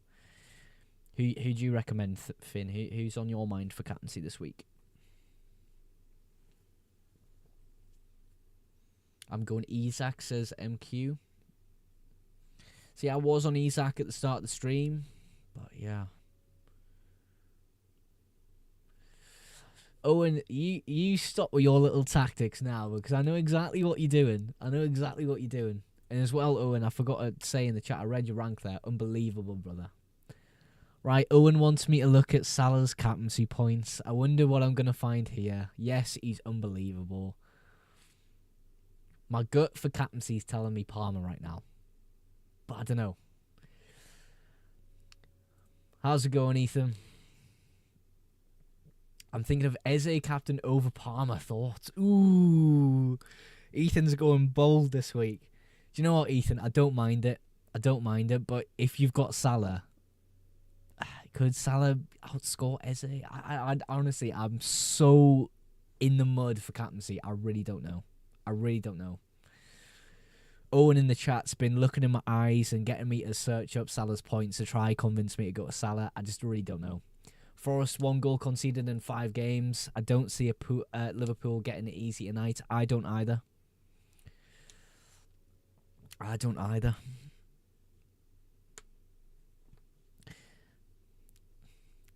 Who do you recommend, Finn? Who's on your mind for captaincy this week? I'm going Isak, says MQ. See, I was on Isak at the start of the stream, but yeah. Owen, you stop with your little tactics now, because I know exactly what you're doing. And as well, Owen, I forgot to say in the chat, I read your rank there. Unbelievable, brother. Right, Owen wants me to look at Salah's captaincy points. I wonder what I'm going to find here. Yes, he's unbelievable. My gut for captaincy is telling me Palmer right now. But I don't know. How's it going, Ethan? I'm thinking of Eze captain over Palmer. Thoughts? Ooh. Ethan's going bold this week. Do you know what, Ethan? I don't mind it. But if you've got Salah, could Salah outscore Eze? I honestly, I'm so in the mud for captaincy. I really don't know. Owen in the chat's been looking in my eyes and getting me to search up Salah's points to try convince me to go to Salah. I just really don't know. Forest 1 goal conceded in 5 games. I don't see Liverpool getting it easy tonight. I don't either.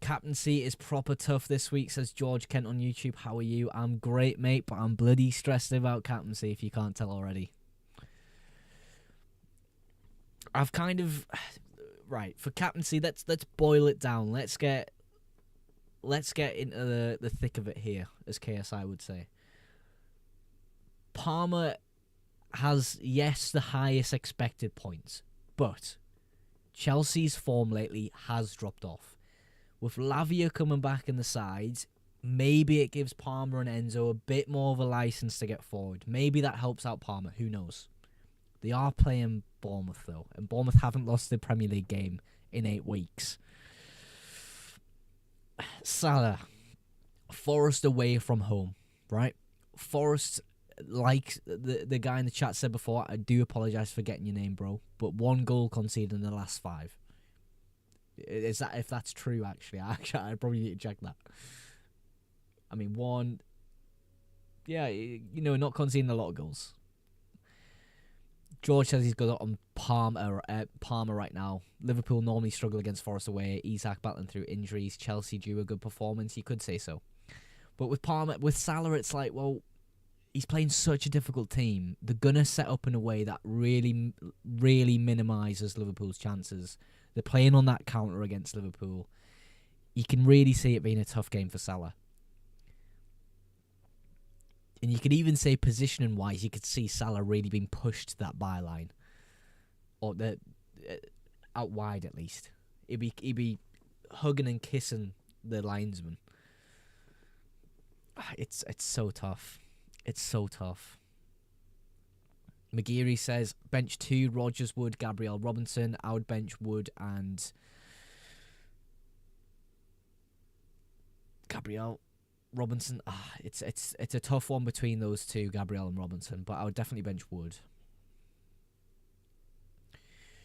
Captaincy is proper tough this week, says George Kent on YouTube. How are you? I'm great, mate, but I'm bloody stressed about captaincy, if you can't tell already. I've kind of... Right, for captaincy, let's boil it down. Let's get into the thick of it here, as KSI would say. Palmer has, yes, the highest expected points, but Chelsea's form lately has dropped off. With Lavia coming back in the sides, maybe it gives Palmer and Enzo a bit more of a license to get forward. Maybe that helps out Palmer. Who knows? They are playing Bournemouth, though, and Bournemouth haven't lost the Premier League game in 8 weeks. Salah, Forest away from home, right? Forest, like the guy in the chat said before, I do apologise for getting your name, bro, but 1 goal conceded in the last 5. Is that, if that's true, actually, I probably need to check that. I mean, 1, yeah, not conceding a lot of goals. George says he's got it on Palmer right now. Liverpool normally struggle against Forest away. Isak battling through injuries. Chelsea due a good performance. You could say so. But with Salah, it's like, well, he's playing such a difficult team. They're going to set up in a way that really, really minimises Liverpool's chances. They're playing on that counter against Liverpool. You can really see it being a tough game for Salah. And you could even say positioning-wise, you could see Salah really being pushed to that byline. Or out wide, at least. He'd be hugging and kissing the linesman. It's so tough. It's so tough. McGeary says, bench 2, Rodgers, Wood, Gabriel, Robinson. I would bench Wood and Gabriel. Robinson, it's a tough one between those two, Gabriel and Robinson, but I would definitely bench Wood.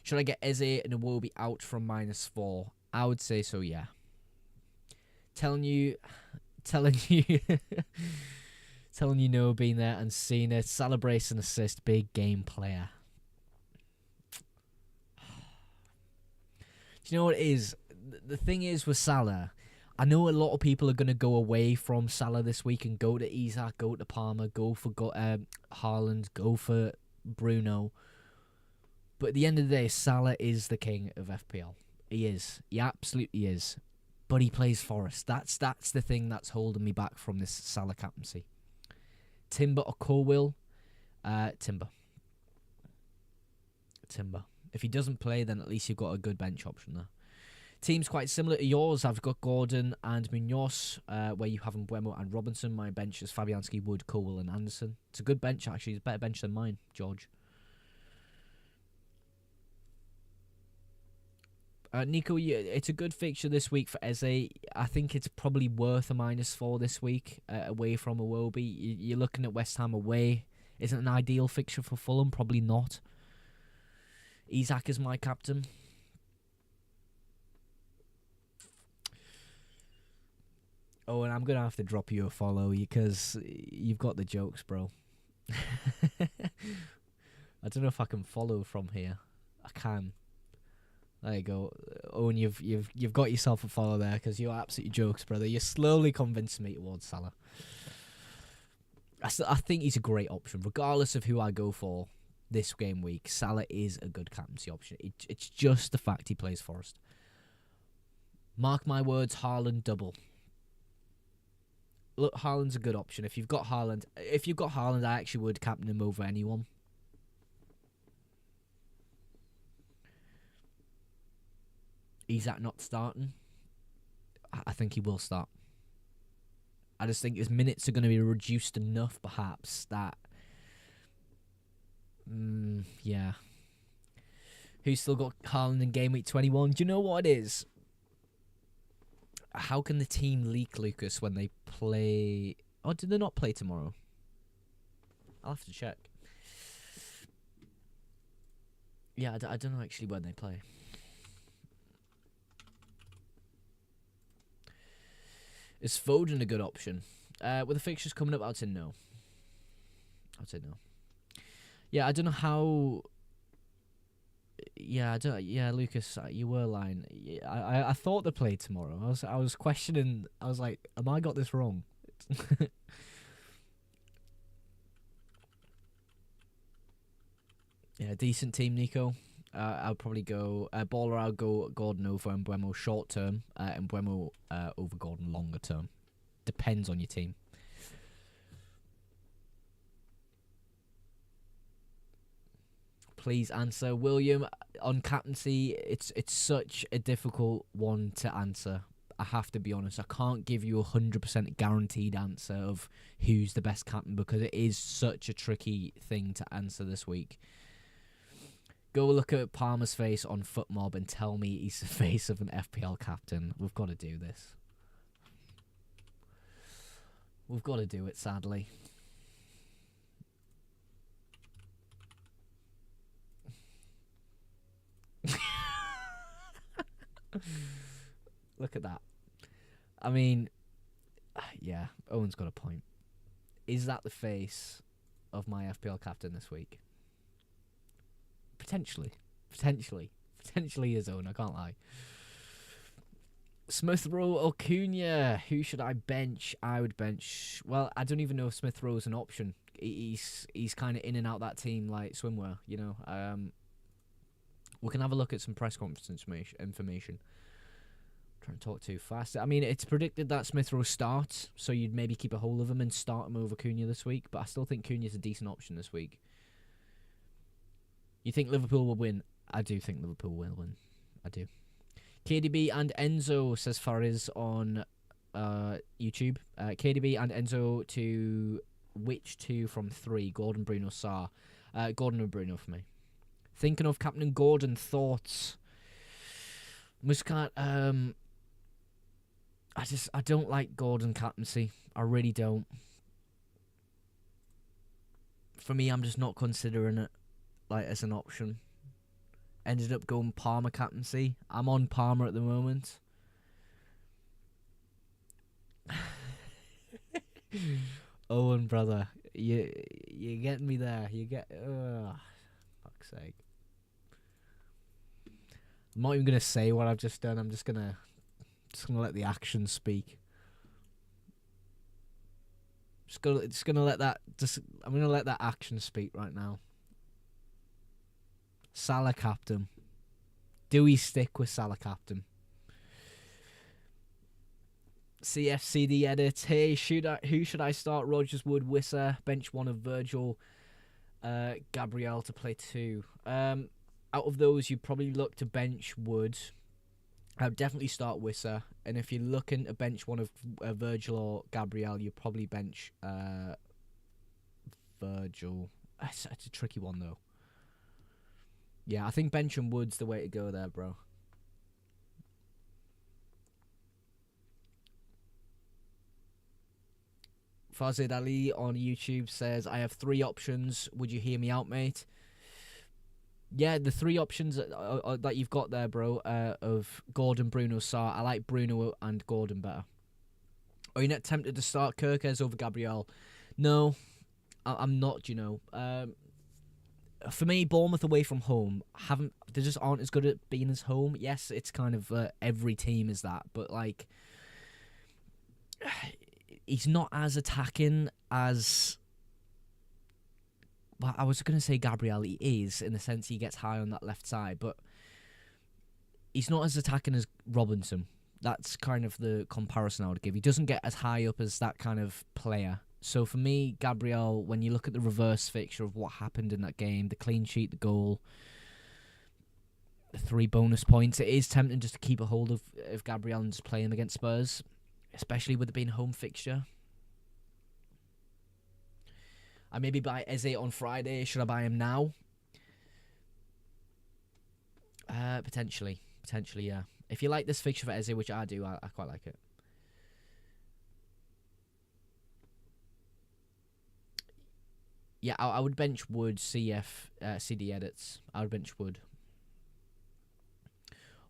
Should I get Eze and Iwobi out from -4? I would say so, yeah. Telling you, telling you no, being there and seeing it. Salah brace and assist, big game player. Do you know what it is? The thing is with Salah, I know a lot of people are going to go away from Salah this week and go to Isak, go to Palmer, go for Haaland, go for Bruno. But at the end of the day, Salah is the king of FPL. He is. He absolutely is. But he plays Forest. That's the thing that's holding me back from this Salah captaincy. Timber or Colwill? Timber. If he doesn't play, then at least you've got a good bench option there. Team's quite similar to yours. I've got Gordon and Munoz, where you have MBEUMO and Robinson. My bench is Fabianski, Wood, Colwill and Anderson. It's a good bench, actually. It's a better bench than mine, George. Nico, it's a good fixture this week for Eze. I think it's probably worth a -4 this week, away from Iwobi. You're looking at West Ham away. Isn't an ideal fixture for Fulham? Probably not. Isak is my captain. Oh, and I'm going to have to drop you a follow because you've got the jokes, bro. I don't know if I can follow from here. I can. There you go. Oh, and you've got yourself a follow there because you're absolutely jokes, brother. You're slowly convincing me towards Salah. I think he's a great option. Regardless of who I go for this game week, Salah is a good captaincy option. It's just the fact he plays Forest. Mark my words, Haaland double. Look, Haaland's a good option. If you've got Haaland, I actually would captain him over anyone. Isak not starting? I think he will start. I just think his minutes are going to be reduced enough, perhaps, that... yeah. Who's still got Haaland in game week 21? Do you know what it is? How can the team leak, Lucas, when they play... Oh, did they not play tomorrow? I'll have to check. Yeah, I don't know actually when they play. Is Foden a good option? With the fixtures coming up, I'd say no. Yeah, I don't know how... Yeah, Lucas, you were lying. I thought they played tomorrow. I was questioning. I was like, "Am I got this wrong?" Yeah, decent team, Nico. I'll probably go Baller. I'll go Gordon over MBEUMO short term, and MBEUMO over Gordon longer term. Depends on your team. Please answer, William. On captaincy, it's such a difficult one to answer. I have to be honest. I can't give you 100% guaranteed answer of who's the best captain because it is such a tricky thing to answer this week. Go look at Palmer's face on FootMob and tell me he's the face of an FPL captain. We've got to do this. We've got to do it, sadly. Look at that. I mean, yeah, Owen's got a point. Is that the face of my FPL captain this week? Potentially is Owen, I can't lie. Smith Rowe or Cunha, who should I bench? I would bench... Well, I don't even know if Smith Rowe's an option. He's kind of in and out that team like swimwear, you know. We can have a look at some press conference information. I'm trying to talk too fast. I mean, it's predicted that Smith Rowe starts, so you'd maybe keep a hold of him and start him over Cunha this week, but I still think Cunha's a decent option this week. You think Liverpool will win? I do think Liverpool will win. I do. KDB and Enzo, says Fariz on YouTube. KDB and Enzo to which two from 3? Gordon, Bruno, Sarr. Gordon and Bruno for me. Thinking of Captain Gordon, thoughts? Muscat, I don't like Gordon captaincy. I really don't. For me, I'm just not considering it like as an option. Ended up going Palmer captaincy. I'm on Palmer at the moment. Owen, brother, you're getting me there. You get, fuck's sake. I'm not even gonna say what I've just done. I'm just gonna let the action speak. I'm gonna let that action speak right now. Salah captain. Do we stick with Salah captain? CFCD edit. Hey, who should I start? Rodgers, Wood, Wissa. Bench one of Virgil, Gabriel to play two. Out of those, you probably look to bench Wood. I would definitely start Wissa. And if you're looking to bench one of Virgil or Gabriel, you probably bench Virgil. It's a tricky one though. Yeah, I think bench and Wood's the way to go there, bro. Fazid Ali on YouTube says, I have 3 options. Would you hear me out, mate? Yeah, the 3 options that you've got there, bro, of Gordon, Bruno, Sarr. I like Bruno and Gordon better. Are you not tempted to start Kirkes over Gabriel? No, I'm not, you know. For me, Bournemouth away from home, they just aren't as good at being as home. Yes, it's kind of every team is that, but like, he's not as attacking as. Well, I was going to say Gabriel. He is in the sense he gets high on that left side, but he's not as attacking as Robinson. That's kind of the comparison I would give. He doesn't get as high up as that kind of player. So for me, Gabriel, when you look at the reverse fixture of what happened in that game, the clean sheet, the goal, the 3 bonus points, it is tempting just to keep a hold of Gabriel and just play him against Spurs, especially with it being a home fixture. I maybe buy Eze on Friday. Should I buy him now? Potentially, yeah. If you like this fixture for Eze, which I do, I quite like it. Yeah, I would bench Wood, CD edits. I would bench Wood.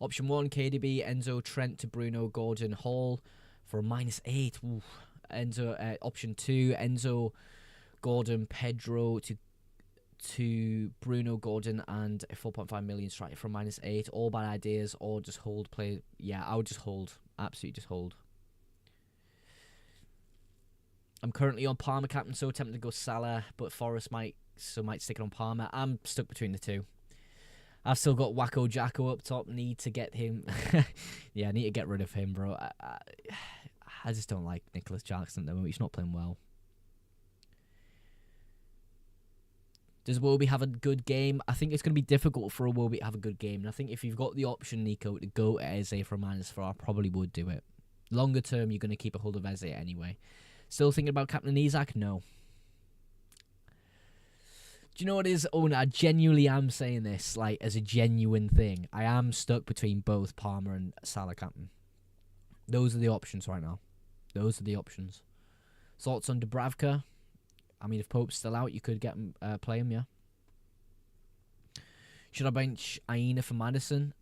Option 1, KDB, Enzo, Trent to Bruno, Gordon, Hall for a -8. Ooh. Enzo. Option 2, Enzo, Gordon, Pedro to Bruno, Gordon, and a 4.5 million striker for a -8. All bad ideas, or just hold play. Yeah, I would just hold. Absolutely just hold. I'm currently on Palmer captain, so tempted to go Salah, but Forest might stick it on Palmer. I'm stuck between the two. I've still got Wacko Jacko up top. Need to get him. Yeah, I need to get rid of him, bro. I just don't like Nicholas Jackson at the moment. He's not playing well. Does Iwobi have a good game? I think it's going to be difficult for Iwobi to have a good game. And I think if you've got the option, Nico, to go to Eze for a -4, I probably would do it. Longer term, you're going to keep a hold of Eze anyway. Still thinking about Captain Isak? No. Do you know what it is? Oh, no, I genuinely am saying this like as a genuine thing. I am stuck between both Palmer and Salah captain. Those are the options right now. Those are the options. Thoughts on Dubravka? I mean, if Pope's still out, you could get him, play him, yeah. Should I bench Aina for Maddison?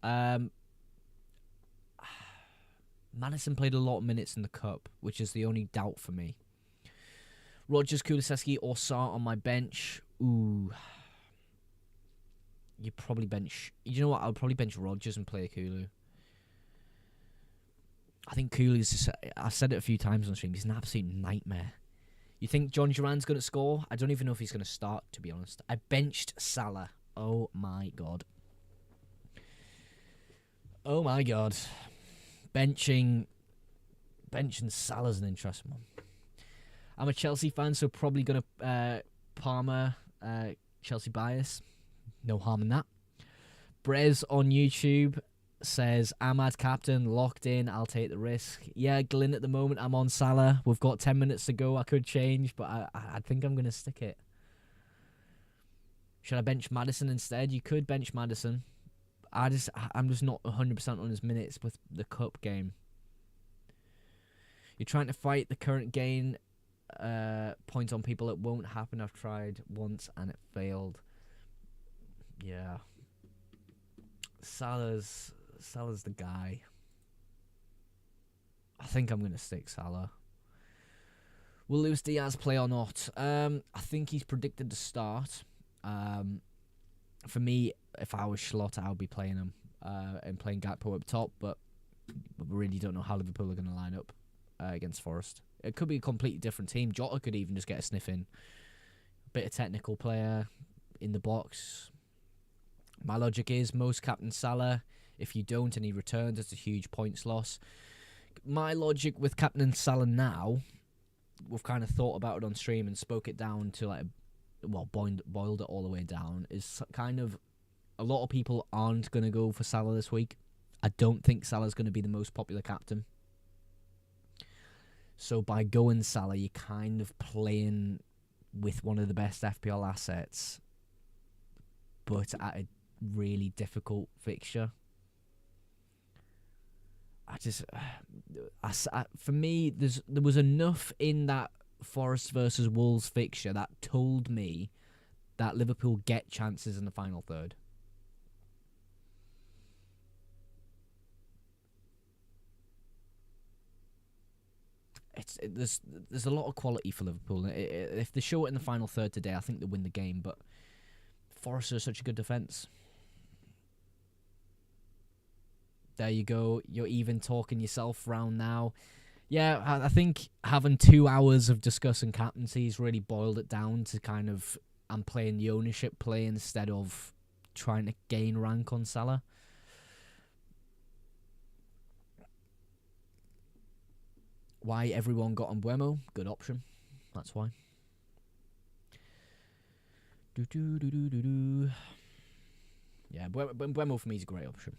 Maddison played a lot of minutes in the Cup, which is the only doubt for me. Rodgers, Kulusevski, or Sarr on my bench. Ooh. You probably bench. You know what? I would probably bench Rodgers and play Kulu. I think Kulu's just, I've said it a few times on stream, he's an absolute nightmare. You think John Duran's going to score? I don't even know if he's going to start, to be honest. I benched Salah. Oh my god. Oh my god. Benching Salah's an interesting one. I'm a Chelsea fan, so probably going to Palmer, Chelsea bias. No harm in that. Brez on YouTube says, Ahmad captain, locked in, I'll take the risk. Yeah, Glyn at the moment, I'm on Salah. We've got 10 minutes to go. I could change, but I think I'm going to stick it. Should I bench Maddison instead? You could bench Maddison. I'm just not 100% on his minutes with the Cup game. You're trying to fight the current gain point on people. It won't happen. I've tried once and it failed. Yeah. Salah's the guy. I think I'm going to stick Salah. Will Luis Diaz play or not? I think he's predicted to start. For me, if I was Schlott, I would be playing him and playing Gakpo up top, but we really don't know how Liverpool are going to line up against Forest. It could be a completely different team. Jota could even just get a sniff in. Bit of technical player in the box. My logic is most captain Salah. If you don't and he returns, it's a huge points loss. My logic with captain Salah now, we've kind of thought about it on stream and spoke it down to boiled it all the way down, is kind of a lot of people aren't going to go for Salah this week. I don't think Salah's going to be the most popular captain. So by going Salah, you're kind of playing with one of the best FPL assets, but at a really difficult fixture. For me, there was enough in that Forest versus Wolves fixture that told me that Liverpool get chances in the final third. There's a lot of quality for Liverpool. If they show it in the final third today, I think they win the game. But Forest are such a good defence. There you go. You're even talking yourself round now. Yeah, I think having 2 hours of discussing captaincies really boiled it down to kind of I'm playing the ownership play instead of trying to gain rank on Salah. Why everyone got on MBEUMO? Good option. That's why. Yeah, MBEUMO for me is a great option.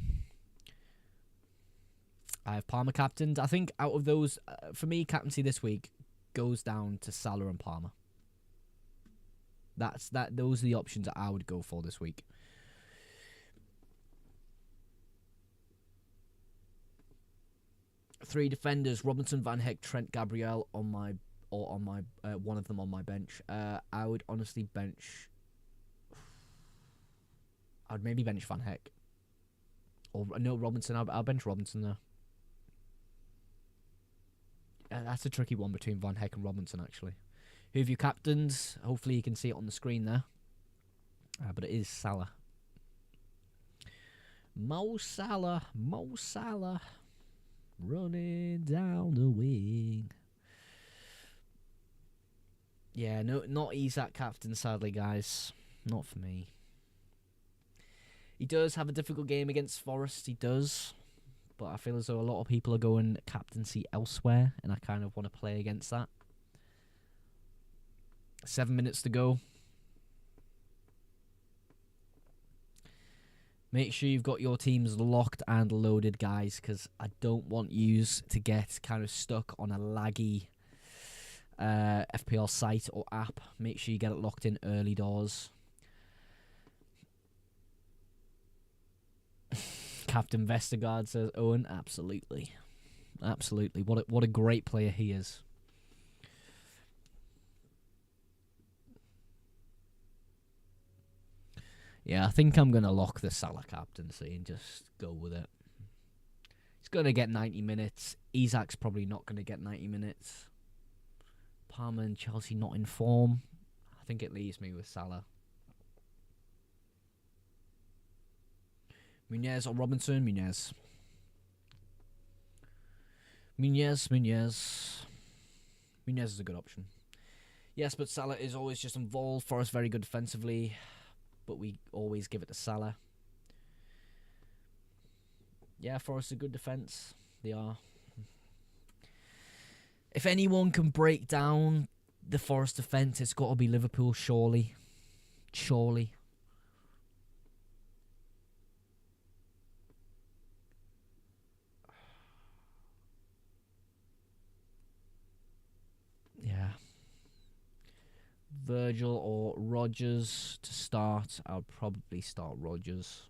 I have Palmer captained. I think out of those, for me, captaincy this week goes down to Salah and Palmer. Those are the options that I would go for this week. Three defenders: Robinson, Van Heck, Trent, Gabriel on my one of them on my bench. I would honestly bench. I'd maybe bench Van Heck. Or no, Robinson. I'll bench Robinson there. That's a tricky one between Van Heck and Robinson, actually. Who have you captains? Hopefully you can see it on the screen there. But it is Salah. Mo Salah. Running down the wing. Yeah, no, not Isak captain, sadly, guys. Not for me. He does have a difficult game against Forest, he does. But I feel as though a lot of people are going captaincy elsewhere, and I kind of want to play against that. 7 minutes to go. Make sure you've got your teams locked and loaded, guys, because I don't want yous to get kind of stuck on a laggy FPL site or app. Make sure you get it locked in early doors. Captain Vestergaard says, Owen, absolutely. Absolutely. What a great player he is. Yeah, I think I'm going to lock the Salah captaincy and just go with it. He's going to get 90 minutes. Isak's probably not going to get 90 minutes. Palmer and Chelsea not in form. I think it leaves me with Salah. Muniz or Robinson? Muniz. Muniz is a good option. Yes, but Salah is always just involved. Forest very good defensively, but we always give it to Salah. Yeah, Forest a good defence. They are. If anyone can break down the Forest defence, it's got to be Liverpool, surely. Surely. Yeah. Virgil or Rodgers to start. I'll probably start Rodgers.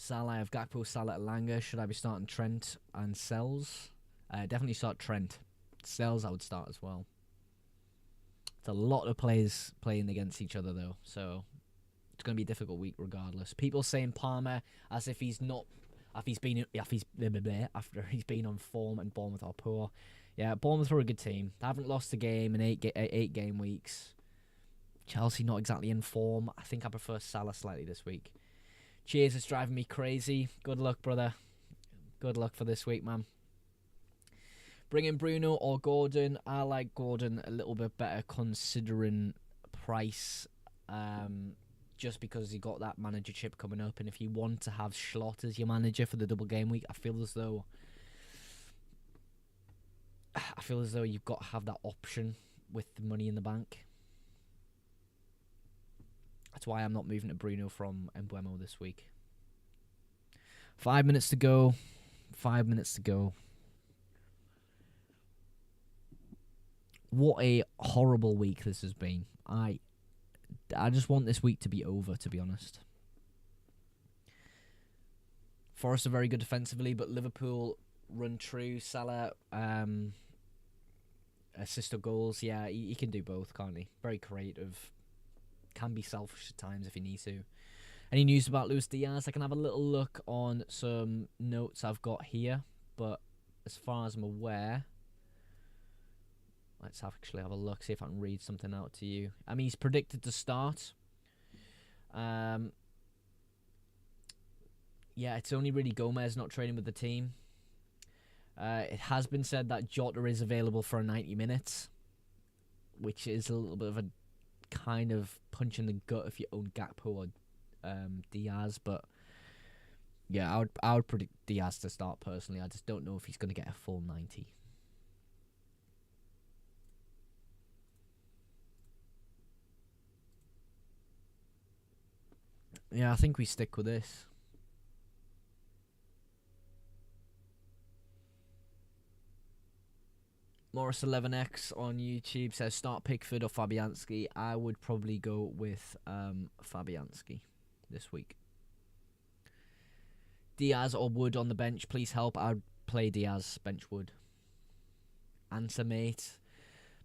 Salah, I have Gakpo, Salah, Elanga. Should I be starting Trent and Sells? Definitely start Trent. Sells I would start as well. It's a lot of players playing against each other though, so it's going to be a difficult week regardless. People saying Palmer as if he's not, after he's been on form and Bournemouth are poor. Yeah, Bournemouth are a good team. They haven't lost a game in 8 game weeks. Chelsea not exactly in form. I think I prefer Salah slightly this week. Cheers, it's driving me crazy. Good luck, brother. Good luck for this week, man. Bring in Bruno or Gordon. I like Gordon a little bit better considering price. Just because he got that manager chip coming up. And if you want to have Schlott as your manager for the double game week, I feel as though you've got to have that option with the money in the bank. That's why I'm not moving to Bruno from MBEUMO this week. 5 minutes to go. 5 minutes to go. What a horrible week this has been. I just want this week to be over, to be honest. Forest are very good defensively, but Liverpool run true. Salah, assist or goals. Yeah, he can do both, can't he? Very creative. Can be selfish at times if he needs to. Any news about Luis Diaz? I can have a little look on some notes I've got here, but as far as I'm aware, let's actually have a look, see if I can read something out to you. I mean, he's predicted to start. Yeah, it's only really Gomez not training with the team. It has been said that Jota is available for 90 minutes, which is a little bit of a kind of punch in the gut if you own Gakpo or Diaz, but yeah, I would predict Diaz to start personally. I just don't know if he's going to get a full 90. Yeah, I think we stick with this. Morris11X on YouTube says start Pickford or Fabianski. I would probably go with Fabianski this week. Diaz or Wood on the bench, please help. I'd play Diaz, bench Wood. Answer, mate.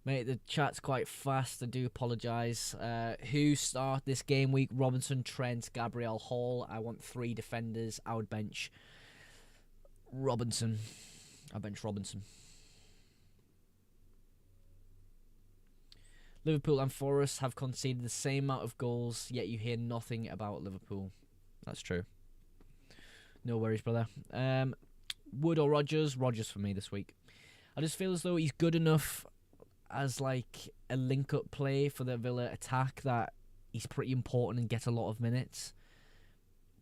Mate, the chat's quite fast. I do apologise. Who start this game week? Robinson, Trent, Gabriel, Hall. I want 3 defenders. I would bench Robinson. Liverpool and Forest have conceded the same amount of goals, yet you hear nothing about Liverpool. That's true. No worries, brother. Wood or Rodgers? Rodgers for me this week. I just feel as though he's good enough as like a link-up play for the Villa attack that he's pretty important and gets a lot of minutes.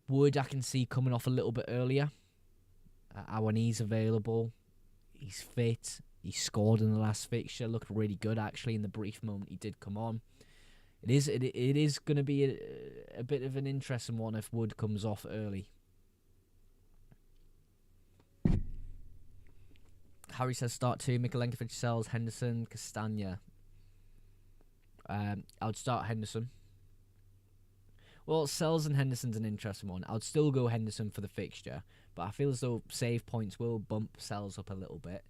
Wood I can see coming off a little bit earlier. When he's available, he's fit. He scored in the last fixture. Looked really good actually in the brief moment he did come on. It is going to be a bit of an interesting one if Wood comes off early. Harry says start 2. Mikalenkovic, Sells, Henderson, Castagna. I would start Henderson. Well, Sells and Henderson's an interesting one. I would still go Henderson for the fixture, but I feel as though save points will bump Sells up a little bit.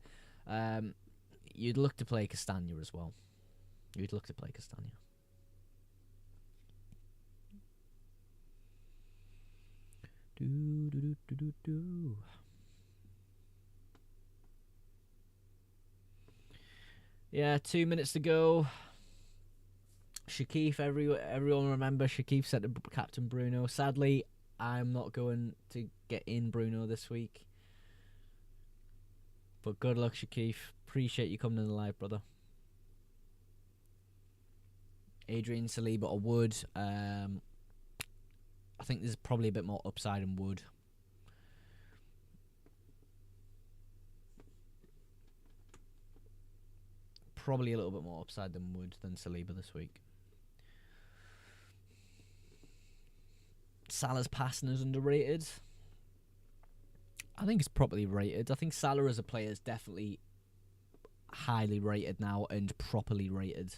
You'd look to play Castagna as well. Yeah, 2 minutes to go. Shaqif, everyone remember Shaqif said to Captain Bruno. Sadly, I'm not going to get in Bruno this week. But good luck, Shaqif. Appreciate you coming in the live, brother. Adrian, Saliba or Wood. I think there's probably a bit more upside in Wood. Probably a little bit more upside than Wood than Saliba this week. Salah's passing is underrated. I think it's properly rated. I think Salah as a player is definitely highly rated now and properly rated.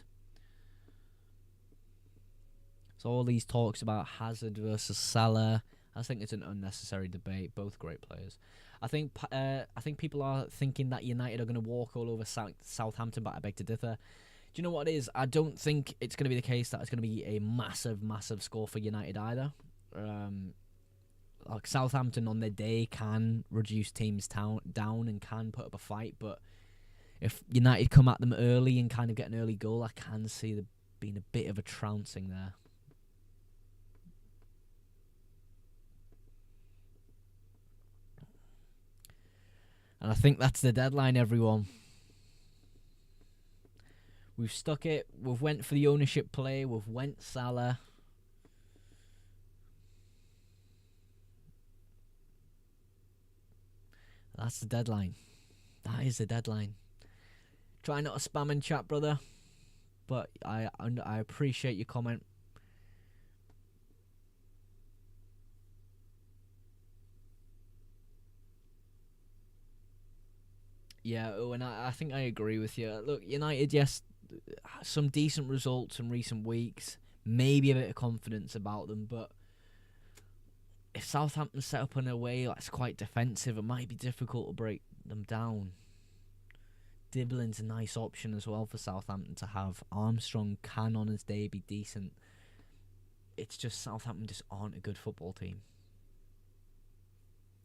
So all these talks about Hazard versus Salah, I think it's an unnecessary debate. Both great players. I think people are thinking that United are going to walk all over Southampton, but I beg to differ. Do you know what it is? I don't think it's going to be the case that it's going to be a massive, massive score for United either. Like Southampton on their day can reduce teams down and can put up a fight, but if United come at them early and kind of get an early goal, I can see there being a bit of a trouncing there. And I think that's the deadline, everyone. We've stuck it. We've went for the ownership play. We've went Salah. That's the deadline. That is the deadline. Try not to spam in chat, brother. But I appreciate your comment. Yeah, and I think I agree with you. Look, United, yes, some decent results in recent weeks. Maybe a bit of confidence about them, but if Southampton set up in a way that's quite defensive, it might be difficult to break them down. Diblin's a nice option as well for Southampton to have. Armstrong can on his day be decent. It's just Southampton just aren't a good football team.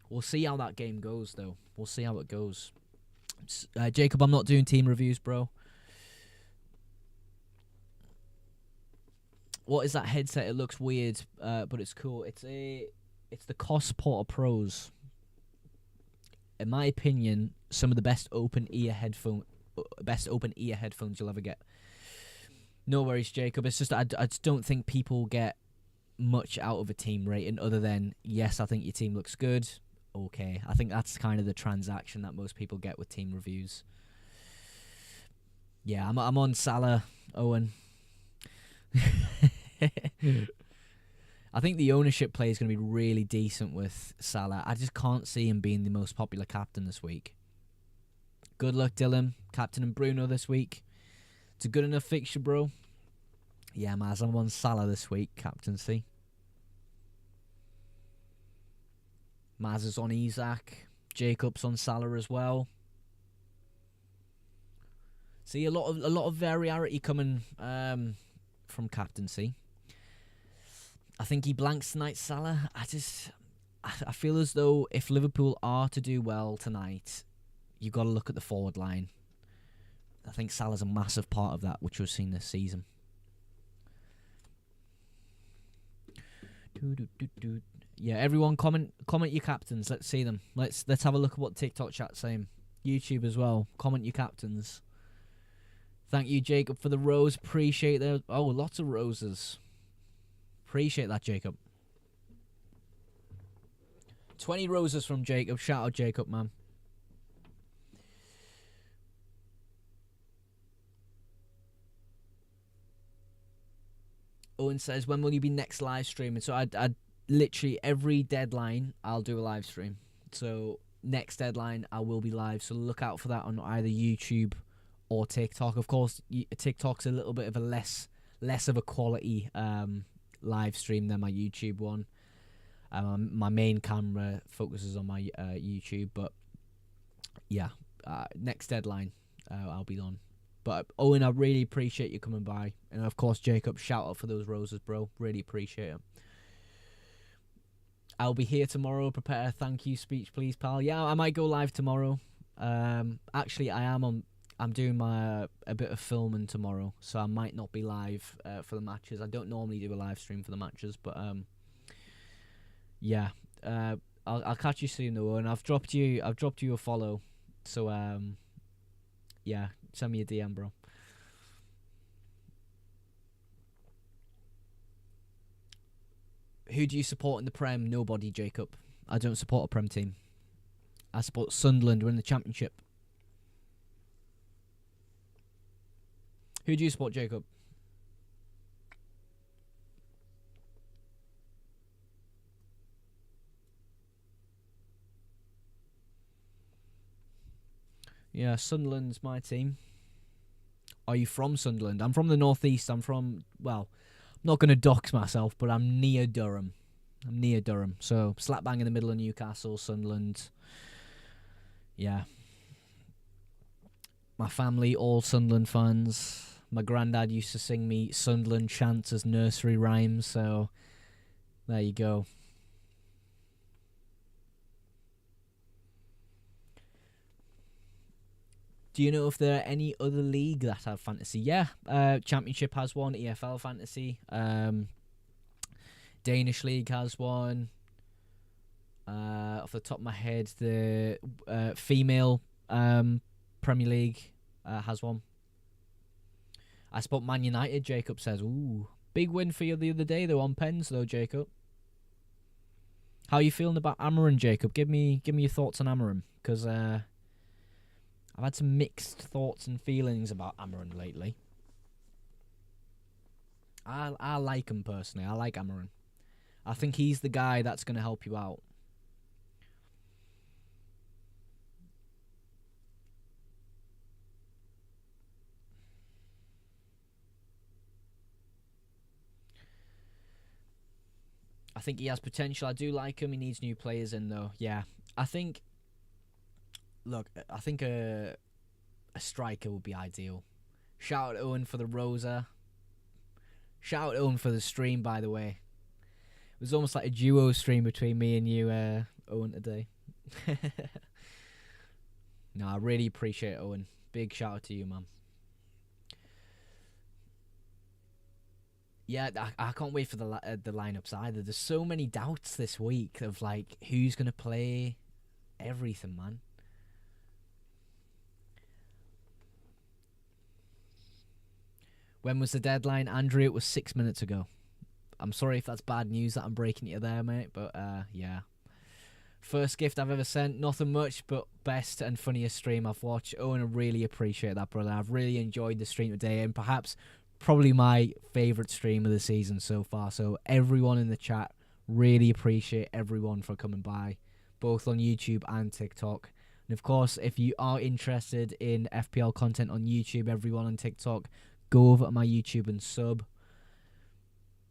We'll see how that game goes, though. We'll see how it goes. Jacob, I'm not doing team reviews, bro. What is that headset? It looks weird, but it's cool. It's the Cos Porter Pros. In my opinion, some of the best open ear headphones you'll ever get. No worries, Jacob. It's just I just don't think people get much out of a team rating other than, yes, I think your team looks good. Okay, I think that's kind of the transaction that most people get with team reviews. Yeah, I'm on Salah, Owen. I think the ownership play is going to be really decent with Salah. I just can't see him being the most popular captain this week. Good luck, Dylan. Captain and Bruno this week. It's a good enough fixture, bro. Yeah, Maz, I'm on Salah this week, captaincy. Maz is on Isaac. Jacob's on Salah as well. See, a lot of variety coming from captaincy. I think he blanks tonight, Salah. I feel as though if Liverpool are to do well tonight, you've got to look at the forward line. I think Salah's a massive part of that, which we've seen this season. Yeah, everyone comment your captains. Let's see them. Let's have a look at what TikTok chat's saying. YouTube as well. Comment your captains. Thank you, Jacob, for the rose. Appreciate that. Oh, lots of roses. Appreciate that, Jacob. 20 roses from Jacob. Shout out, Jacob, man. Owen says, when will you be next live streaming? So I'd literally every deadline, I'll do a live stream. So next deadline, I will be live. So look out for that on either YouTube or TikTok. Of course, TikTok's a little bit of a less of a quality live stream than my YouTube one. My main camera focuses on my YouTube, but yeah, next deadline, I'll be on. But Owen, I really appreciate you coming by. And of course, Jacob, shout out for those roses, bro. Really appreciate it. I'll be here tomorrow. Prepare a thank you speech, please, pal. Yeah, I might go live tomorrow. Actually, I'm doing a bit of filming tomorrow, so I might not be live for the matches. I don't normally do a live stream for the matches, but yeah, I'll catch you soon though. And I've dropped you a follow, so yeah. Send me a DM, bro. Who do you support in the Prem? Nobody, Jacob. I don't support a Prem team. I support Sunderland. We're in the Championship. Who do you support, Jacob? Yeah, Sunderland's my team. Are you from Sunderland? I'm from the northeast. I'm from, well, I'm not going to dox myself, but I'm near Durham. I'm near Durham. So slap bang in the middle of Newcastle, Sunderland. Yeah. My family, all Sunderland fans. My granddad used to sing me Sunderland chants as nursery rhymes, so there you go. Do you know if there are any other league that have fantasy? Yeah, Championship has one, EFL fantasy. Danish league has one. Off the top of my head, the female Premier League has one. I spot Man United, Jacob says. Ooh, big win for you the other day, though, on pens, though, Jacob. How are you feeling about Amarin, Jacob? Give me your thoughts on Amarin, because I've had some mixed thoughts and feelings about Amarin lately. I like him personally. I like Amarin. I think he's the guy that's going to help you out. I think he has potential. I do like him. He needs new players in, though. Yeah. I think... Look, I think a striker would be ideal. Shout out Owen for the Rosa. Shout out Owen for the stream, by the way. It was almost like a duo stream between me and you, Owen, today. No, I really appreciate it, Owen. Big shout out to you, man. Yeah, I can't wait for the lineups either. There's so many doubts this week of like who's gonna play everything, man. When was the deadline, Andrew? It was 6 minutes ago. I'm sorry if that's bad news that I'm breaking you there, mate. But yeah. First gift I've ever sent. Nothing much, but best and funniest stream I've watched. Owen, I really appreciate that, brother. I've really enjoyed the stream today, and perhaps probably my favourite stream of the season so far. So everyone in the chat, really appreciate everyone for coming by, both on YouTube and TikTok. And of course, if you are interested in FPL content on YouTube, everyone on TikTok, go over to my YouTube and sub.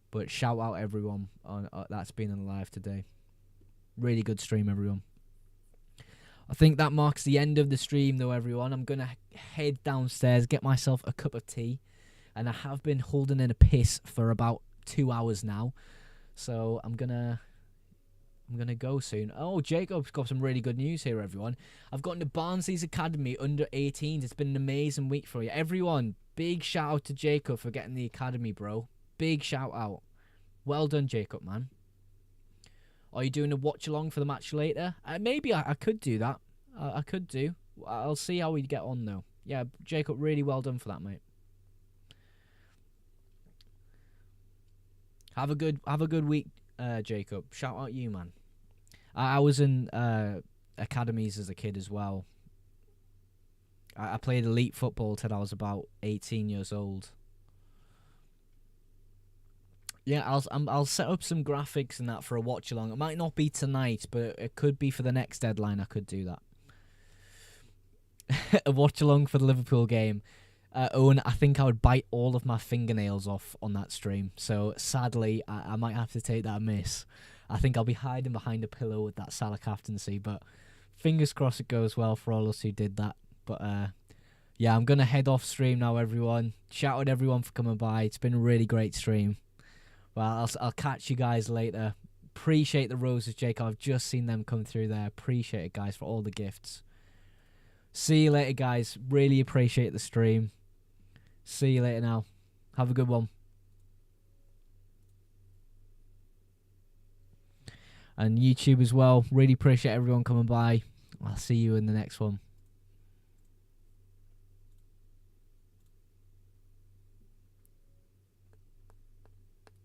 But shout out everyone on that's been on live today. Really good stream, everyone. I think that marks the end of the stream, though, everyone. I'm going to head downstairs, get myself a cup of tea. And I have been holding in a piss for about 2 hours now. So I'm gonna go soon. Oh, Jacob's got some really good news here, everyone. I've gotten to Barnsley's Academy under 18s. It's been an amazing week for you. Everyone, big shout out to Jacob for getting the academy, bro. Big shout out. Well done, Jacob, man. Are you doing a watch along for the match later? Maybe I could do that. I could do. I'll see how we get on, though. Yeah, Jacob, really well done for that, mate. Have a good week, Jacob. Shout out you, man. I was in academies as a kid as well. I played elite football till I was about 18 years old. Yeah, I'll set up some graphics and that for a watch along. It might not be tonight, but it could be for the next deadline. I could do that. A watch along for the Liverpool game. Owen, I think I would bite all of my fingernails off on that stream. So sadly, I might have to take that miss. I think I'll be hiding behind a pillow with that Salah captaincy. But fingers crossed it goes well for all us who did that. But yeah, I'm gonna head off stream now, everyone. Shout out everyone for coming by. It's been a really great stream. Well, I'll catch you guys later. Appreciate the roses, Jake. I've just seen them come through there. Appreciate it, guys, for all the gifts. See you later, guys. Really appreciate the stream. See you later now. Have a good one. And YouTube as well. Really appreciate everyone coming by. I'll see you in the next one.